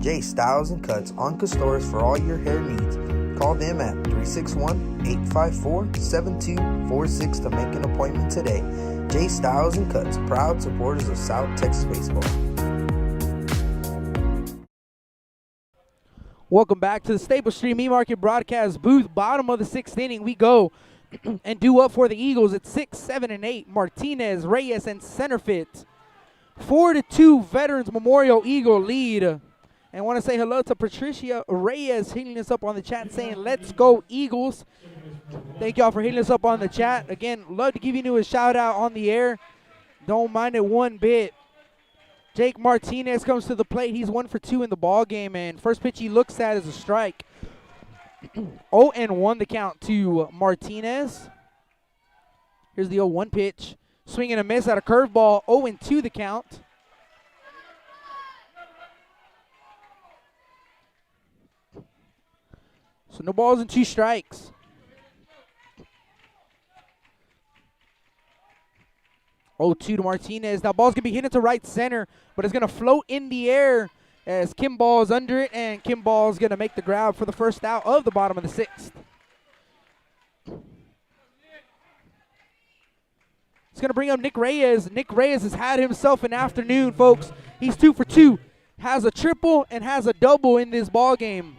J Styles and Cuts on Castores for all your hair needs. Call them at 361-854-7246 to make an appointment today. J Styles and Cuts, proud supporters of South Texas baseball. Welcome back to the Staples Street Meat Market broadcast booth. Bottom of the 6th inning, we go and do up for the Eagles at 6, 7, and 8. Martinez, Reyes, and Centerfit. 4-2 Veterans Memorial Eagle lead. And I want to say hello to Patricia Reyes hitting us up on the chat saying, let's go Eagles. Thank y'all for hitting us up on the chat. Again, love to give you a shout out on the air. Don't mind it one bit. Jake Martinez comes to the plate. He's 1 for 2 in the ball game, and first pitch he looks at is a strike. 0-1 the count to Martinez. Here's the 0-1 pitch. Swing and a miss at a curveball. 0-2 the count. So no balls and 2 strikes. Oh, 2 to Martinez. Now ball's going to be hit into right center, but it's going to float in the air as Kimball is under it, and Kimball is going to make the grab for the first out of the bottom of the 6th. It's going to bring up Nick Reyes. Nick Reyes has had himself an afternoon, folks. He's 2 for 2. Has a triple and has a double in this ball game.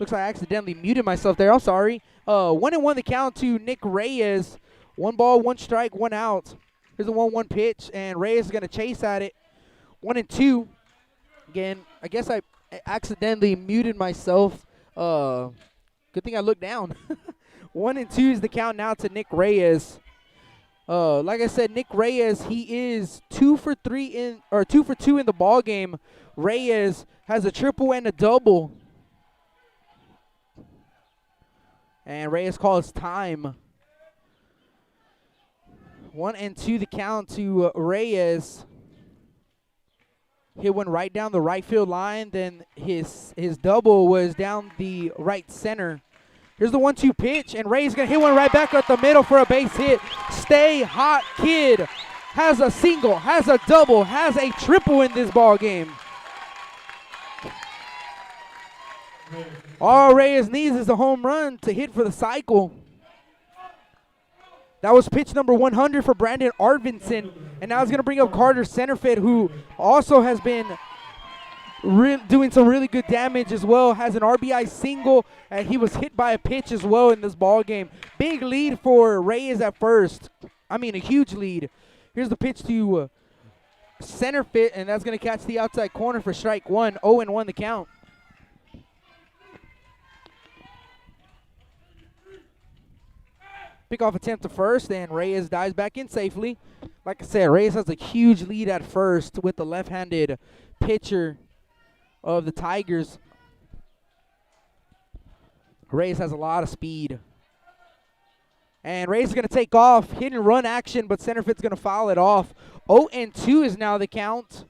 Looks like I accidentally muted myself there. I'm sorry. 1-1 the count to Nick Reyes. 1 ball, 1 strike, 1 out. Here's the 1-1 pitch, and Reyes is going to chase at it. 1-2. Again, I guess I accidentally muted myself. Good thing I looked down. 1-2 is the count now to Nick Reyes. Like I said, Nick Reyes, he is 2 for 2 in the ball game. Reyes has a triple and a double. And Reyes calls time. 1-2 the count to Reyes. Hit one right down the right field line. Then his double was down the right center. Here's the 1-2 pitch, and Reyes going to hit one right back up the middle for a base hit. Stay hot, kid. Has a single, has a double, has a triple in this ball game. All Reyes needs is a home run to hit for the cycle. That was pitch number 100 for Brandon Arvinson. And now he's going to bring up Carter Centerfit, who also has been doing some really good damage as well. Has an RBI single, and he was hit by a pitch as well in this ball game. Big lead for Reyes at first. I mean, a huge lead. Here's the pitch to Centerfit, and that's going to catch the outside corner for strike 1. 0-1 the count. Pickoff attempt to first, and Reyes dives back in safely. Like I said, Reyes has a huge lead at first with the left-handed pitcher of the Tigers. Reyes has a lot of speed. And Reyes is going to take off, hit and run action, but Centerfit's going to foul it off. 0-2 is now the count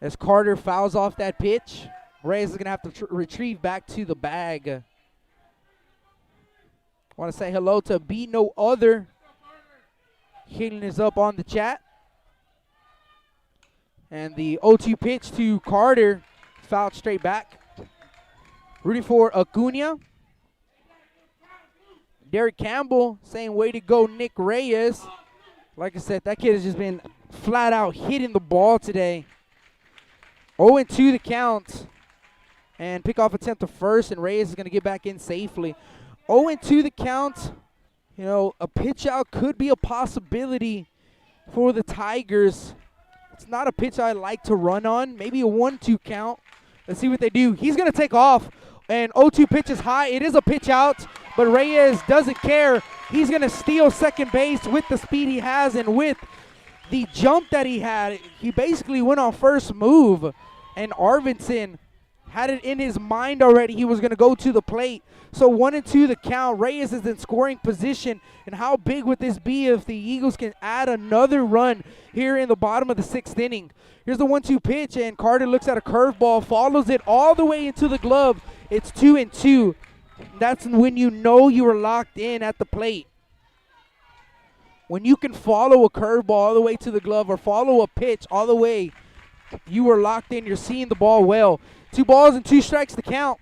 as Carter fouls off that pitch. Reyes is going to have to retrieve back to the bag. Want to say hello to Be No Other. Hitting us up on the chat. And the 0-2 pitch to Carter. Fouled straight back. Rooting for Acuna. Derek Campbell saying, way to go, Nick Reyes. Like I said, that kid has just been flat out hitting the ball today. 0-2 the count. And pickoff attempt to first, and Reyes is going to get back in safely. 0-2 the count. You know, a pitch out could be a possibility for the Tigers. It's not a pitch I like to run on. Maybe a 1-2 count. Let's see what they do. He's going to take off, and 0-2 pitch is high. It is a pitch out, but Reyes doesn't care. He's going to steal second base with the speed he has and with the jump that he had. He basically went on first move, and Arvinson had it in his mind already. He was going to go to the plate. So 1-2 the count. Reyes is in scoring position. And how big would this be if the Eagles can add another run here in the bottom of the 6th inning? Here's the 1-2 pitch, and Carter looks at a curveball, follows it all the way into the glove. It's 2-2. That's when you know you are locked in at the plate. When you can follow a curveball all the way to the glove or follow a pitch all the way, you are locked in. You're seeing the ball well. 2 balls and 2 strikes to count.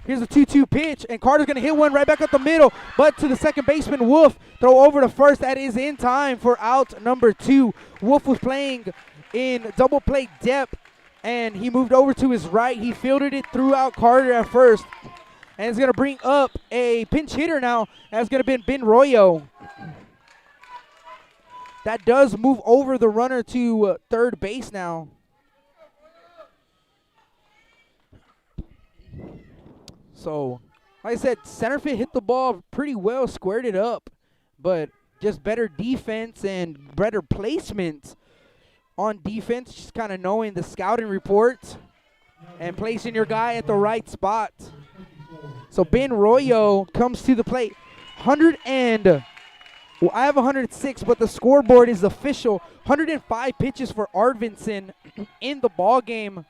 Here's a 2-2 pitch, and Carter's going to hit one right back up the middle, but to the second baseman, Wolf. Throw over to first. That is in time for out number 2. Wolf was playing in double play depth, and he moved over to his right. He fielded it throughout Carter at first, and it's going to bring up a pinch hitter now. That's going to be Ben Royo. That does move over the runner to third base now. So, like I said, center field hit the ball pretty well, squared it up, but just better defense and better placement on defense, just kind of knowing the scouting reports and placing your guy at the right spot. So Ben Royo comes to the plate. I have 106, but the scoreboard is official. 105 pitches for Arvinson in the ball game.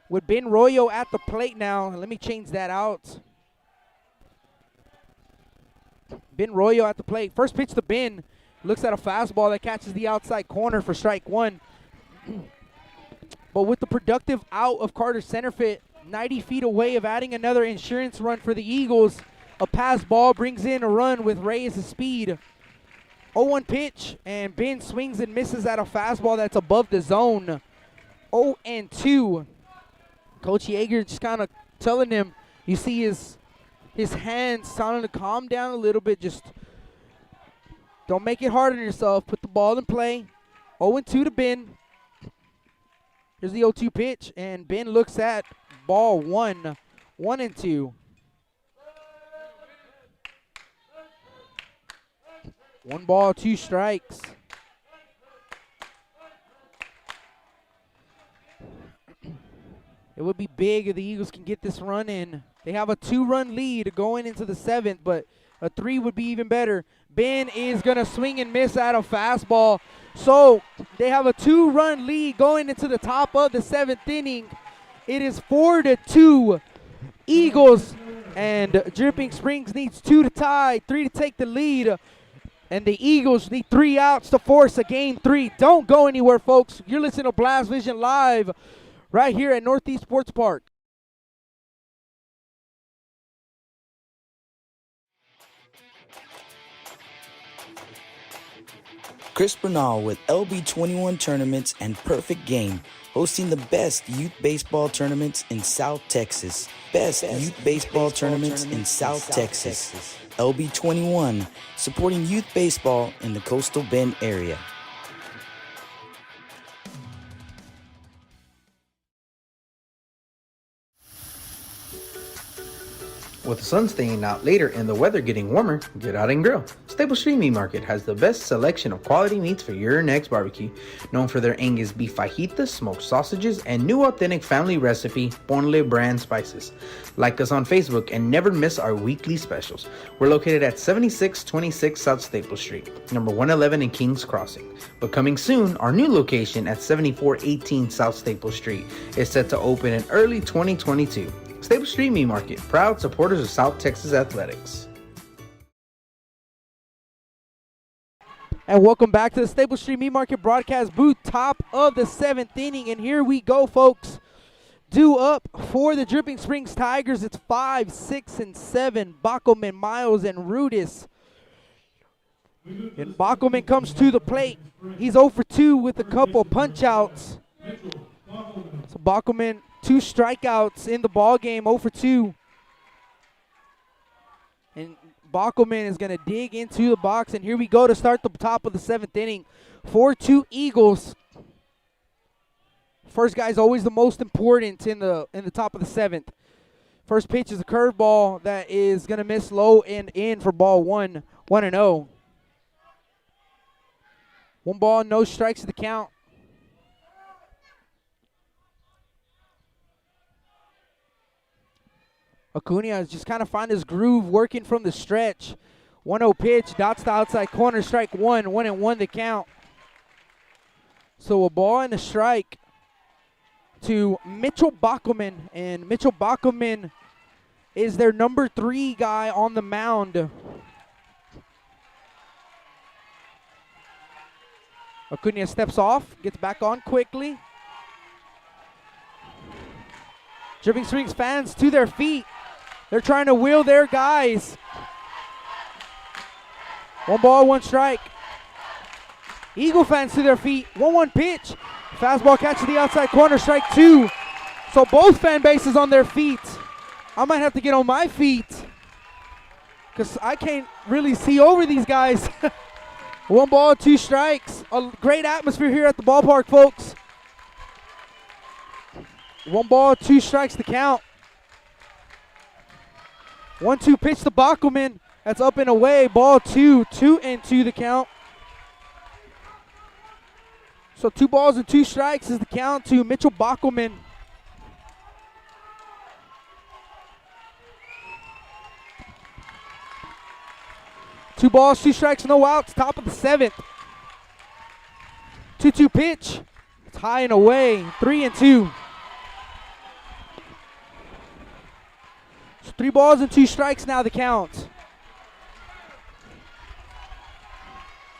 With Ben Royo at the plate now. Let me change that out. Ben Royo at the plate. First pitch to Ben. Looks at a fastball that catches the outside corner for strike 1. But with the productive out of Carter center field, 90 feet away of adding another insurance run for the Eagles, a pass ball brings in a run with Reyes' speed. 0-1 pitch, and Ben swings and misses at a fastball that's above the zone. 0-2. Coach Yeager just kind of telling him, you see his hands telling him to calm down a little bit. Just don't make it hard on yourself. Put the ball in play. 0-2 to Ben. Here's the 0-2 pitch, and Ben looks at ball 1. 1-2. 1 ball, 2 strikes. It would be big if the Eagles can get this run in. They have a 2-run lead going into the 7th, but a 3 would be even better. Ben is going to swing and miss at a fastball. So they have a 2-run lead going into the top of the 7th inning. It is 4-2 Eagles, and Dripping Springs needs 2 to tie, 3 to take the lead. And the Eagles need 3 outs to force a game 3. Don't go anywhere, folks. You're listening to Blast Vision Live right here at Northeast Sports Park. Chris Bernal with LB21 Tournaments and Perfect Game, hosting the best youth baseball tournaments in South Texas. Best youth baseball tournaments in South Texas. LB21, supporting youth baseball in the Coastal Bend area. With the sun staying out later and the weather getting warmer, get out and grill. Stable Street Meat Market has the best selection of quality meats for your next barbecue. Known for their Angus beef fajitas, smoked sausages, and new authentic family recipe Ponle brand spices. Like us on Facebook and never miss our weekly specials. We're located at 7626 South Staple Street, number 111 in Kings Crossing. But coming soon, our new location at 7418 South Staple Street is set to open in early 2022. Stable Street Meat Market, proud supporters of South Texas athletics. And welcome back to the Stable Street Meat Market broadcast booth, top of the 7th inning. And here we go, folks. Due up for the Dripping Springs Tigers. It's 5, 6, and 7. Bachmann, Miles, and Rudis. And Bachmann comes to the plate. He's 0 for 2 with a couple punch-outs. So Bachmann, 2 strikeouts in the ball game, 0 for 2. And Bachmann is going to dig into the box, and here we go to start the top of the 7th inning. 4-2 Eagles. First guy's always the most important in the top of the 7th. First pitch is a curveball that is going to miss low and in for ball 1, 1-0. 1 ball, no strikes to the count. Acuna has just kind of found his groove working from the stretch. 1-0 pitch, dots the outside corner, strike 1, 1-1 the count. So a ball and a strike to Mitchell Bachmann, and Mitchell Bachmann is their number 3 guy on the mound. Acuna steps off, gets back on quickly. Dripping Springs fans to their feet. They're trying to wheel their guys. 1 ball, 1 strike. Eagle fans to their feet. 1-1 pitch. Fastball catch to the outside corner, strike 2. So both fan bases on their feet. I might have to get on my feet because I can't really see over these guys. 1 ball, 2 strikes. A great atmosphere here at the ballpark, folks. 1 ball, 2 strikes to count. 1-2 pitch to Bachmann. That's up and away. Ball 2, 2-2 the count. So 2 balls and 2 strikes is the count to Mitchell Bachmann. Two balls, 2 strikes, no outs. Top of the 7th. 2-2 pitch. It's high and away. 3-2. 3 balls and 2 strikes now the count.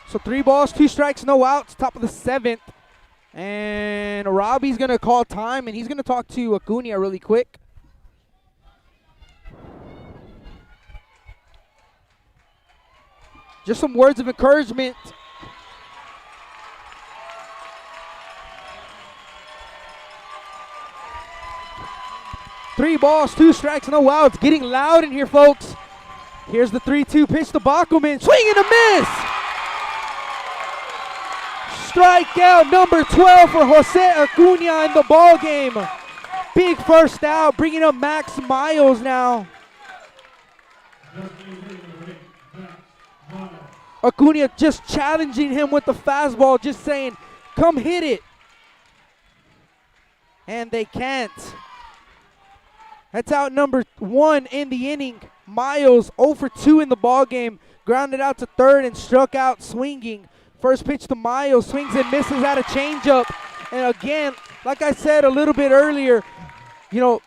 So 3 balls, 2 strikes, no outs, top of the 7th. And Robbie's going to call time, and he's going to talk to Acuna really quick. Just some words of encouragement. Three balls, 2 strikes, no outs. Getting loud in here, folks. Here's the 3-2 pitch to Bachmann. Swing and a miss. Strikeout number 12 for Jose Acuna in the ball game. Big first out, bringing up Max Miles now. Acuna just challenging him with the fastball, just saying, come hit it. And they can't. That's out number 1 in the inning. Miles 0 for 2 in the ball game. Grounded out to third and struck out swinging. First pitch to Miles. Swings and misses at a changeup. And again, like I said a little bit earlier, you know,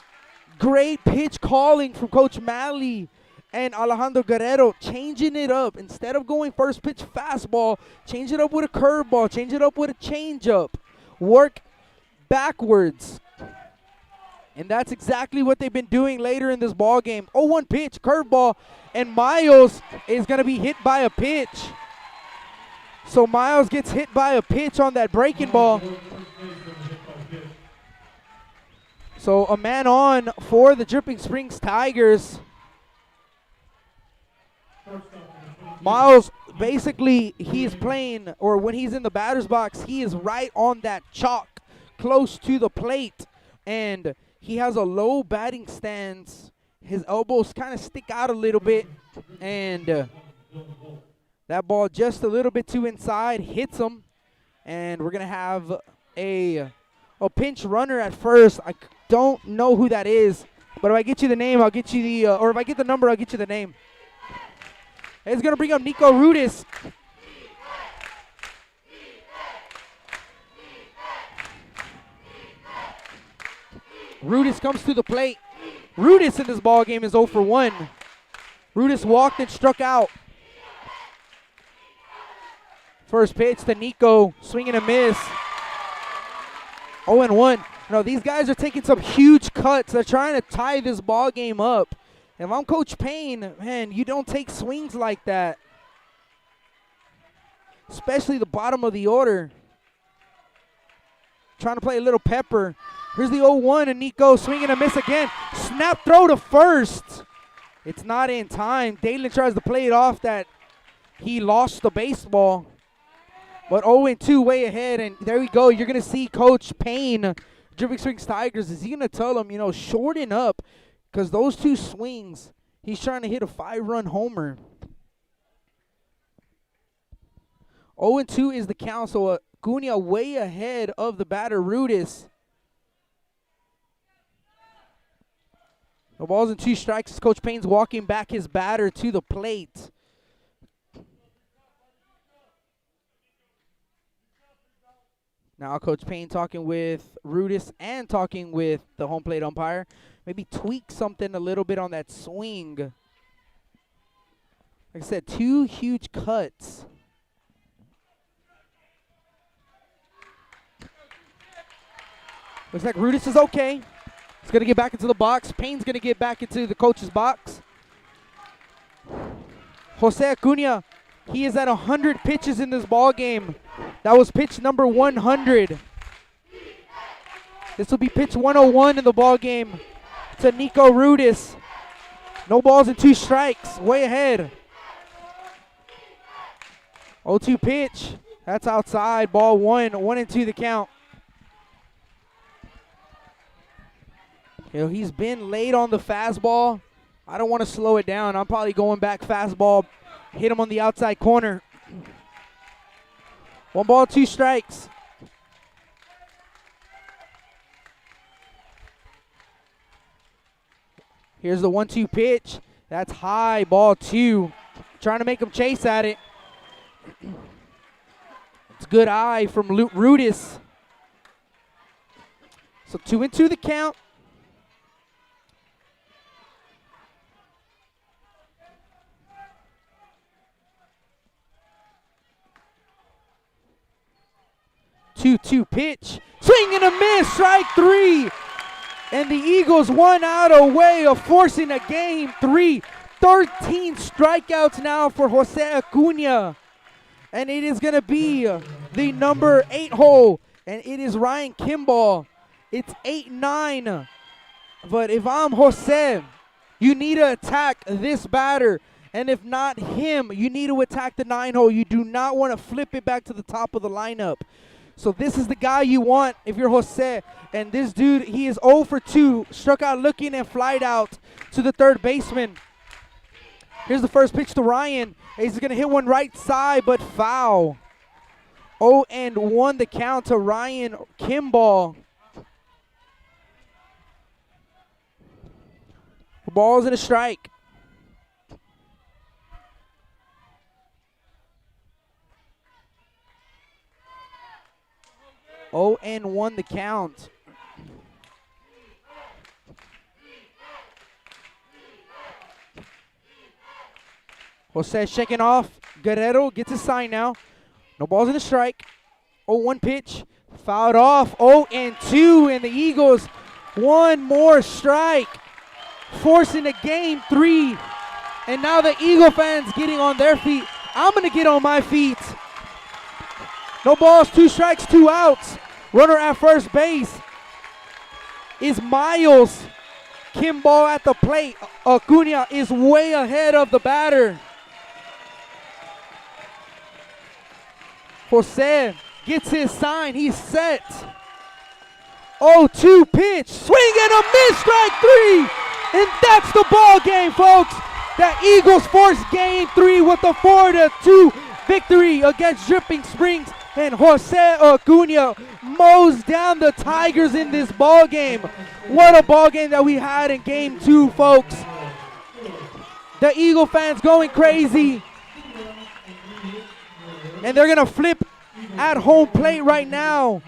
great pitch calling from Coach Malley and Alejandro Guerrero. Changing it up. Instead of going first pitch fastball, change it up with a curveball. Change it up with a changeup. Work backwards. And that's exactly what they've been doing later in this ball game. 0-1 pitch, curveball, and Miles is going to be hit by a pitch. So Miles gets hit by a pitch on that breaking ball. So a man on for the Dripping Springs Tigers. Miles, basically, he's playing, or when he's in the batter's box, he is right on that chalk, close to the plate. And he has a low batting stance. His elbows kind of stick out a little bit. And that ball just a little bit too inside hits him. And we're going to have a pinch runner at first. I don't know who that is. But if I get you the name, I'll get you the, or if I get the number, I'll get you the name. It's going to bring up Nico Rudis. Rudis comes to the plate. Rudis in this ball game is 0 for 1. Rudis walked and struck out. First pitch to Nico, swing and a miss. 0-1. No, these guys are taking some huge cuts. They're trying to tie this ball game up. If I'm Coach Payne, man, you don't take swings like that. Especially the bottom of the order. Trying to play a little pepper. Here's the 0-1 and Nico swinging a miss again. Snap throw to first. It's not in time. Dalen tries to play it off that he lost the baseball. But 0-2 way ahead, and there we go. You're going to see Coach Payne, Dripping Springs Tigers, is he going to tell them, shorten up, because those two swings, he's trying to hit a 5-run homer. 0-2 is the count, so Acuna way ahead of the batter, Rudis. The ball's in 2 strikes. Coach Payne's walking back his batter to the plate. Now Coach Payne talking with Rudis and talking with the home plate umpire. Maybe tweak something a little bit on that swing. Like I said, 2 huge cuts. Looks like Rudis is okay. He's going to get back into the box. Payne's going to get back into the coach's box. Jose Acuna, he is at 100 pitches in this ball game. That was pitch number 100. This will be pitch 101 in the ball game to Nico Rudis. No balls and 2 strikes. Way ahead. 0-2 pitch. That's outside. Ball 1. 1-2 the count. He's been late on the fastball. I don't want to slow it down. I'm probably going back fastball. Hit him on the outside corner. 1 ball, 2 strikes. Here's the 1-2 pitch. That's high, ball 2. Trying to make him chase at it. It's good eye from Rudis. So 2-2 the count. Two pitch. Swing and a miss. Strike 3. And the Eagles 1 out away of forcing a game 3. 13 strikeouts now for Jose Acuna. And it is going to be the number 8 hole. And it is Ryan Kimball. It's 8-9. But if I'm Jose, you need to attack this batter. And if not him, you need to attack the 9 hole. You do not want to flip it back to the top of the lineup. So this is the guy you want if you're Jose. And this dude, he is 0 for 2. Struck out looking and flied out to the third baseman. Here's the first pitch to Ryan. He's going to hit one right side, but foul. 0-1 the count to Ryan Kimball. The ball's in a strike. And 1 the count. Jose shaking off. Guerrero gets his sign now. No balls in the strike. 0-1 pitch. Fouled off. 0-2. And the Eagles, 1 more strike. Forcing a game 3. And now the Eagle fans getting on their feet. I'm going to get on my feet. No balls, 2 strikes, 2 outs. Runner at first base is Miles. Kimball at the plate. Acuna is way ahead of the batter. Jose gets his sign. He's set. 0-2 pitch. Swing and a miss. Strike 3. And that's the ball game, folks. The Eagles force game 3 with a 4-2 victory against Dripping Springs. And Jose Acuna mows down the Tigers in this ball game. What a ball game that we had in game 2, folks. The Eagle fans going crazy. And they're going to flip at home plate right now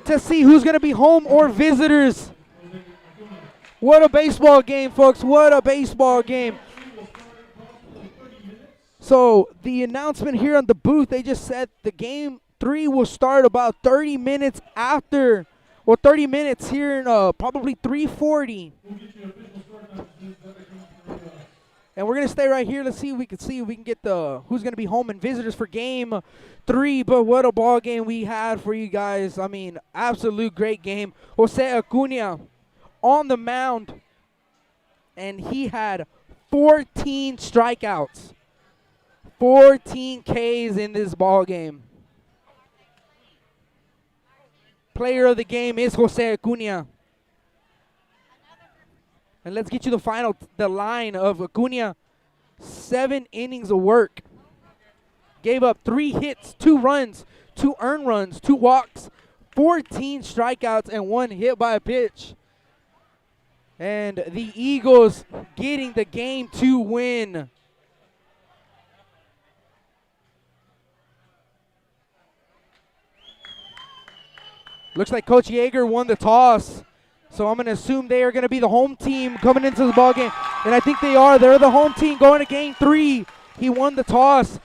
to see who's going to be home or visitors. What a baseball game, folks. What a baseball game. So the announcement here on the booth, they just said the game 3 will start about 30 minutes after, well, 30 minutes here in probably 3:40. And we're going to stay right here. Let's see if we can get the who's going to be home and visitors for game 3. But what a ball game we had for you guys. I mean, absolute great game. Jose Acuna on the mound, and he had 14 strikeouts. 14 Ks in this ball game. Player of the game is Jose Acuna. And let's get you the line of Acuna. 7 innings of work. Gave up 3 hits, 2 runs, 2 earned runs, 2 walks, 14 strikeouts, and 1 hit by a pitch. And the Eagles getting the game 2 win. Looks like Coach Yeager won the toss. So I'm going to assume they are going to be the home team coming into the ball game. And I think they are. They're the home team going to game 3. He won the toss.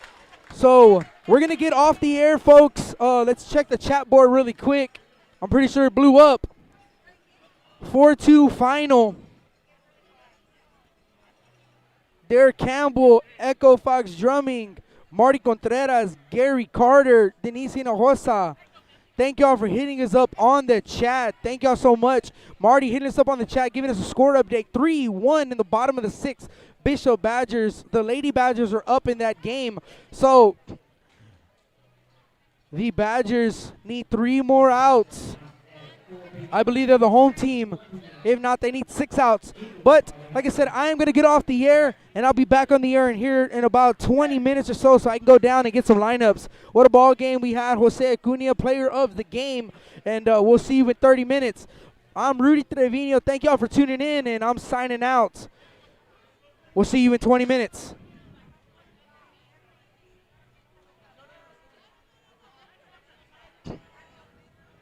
So we're going to get off the air, folks. Let's check the chat board really quick. I'm pretty sure it blew up. 4-2 final. Derek Campbell, Echo Fox Drumming, Marty Contreras, Gary Carter, Denise Hinojosa. Thank y'all for hitting us up on the chat. Thank y'all so much. Marty hitting us up on the chat, giving us a score update. 3-1 in the bottom of the 6th. Bishop Badgers, the Lady Badgers are up in that game. So the Badgers need 3 more outs. I believe they're the home team. If not, they need 6 outs. But like I said, I am going to get off the air, and I'll be back on the air in about 20 minutes or so I can go down and get some lineups. What a ball game we had. Jose Acuna, player of the game, and we'll see you in 30 minutes. I'm Rudy Trevino. Thank y'all for tuning in, and I'm signing out. We'll see you in 20 minutes.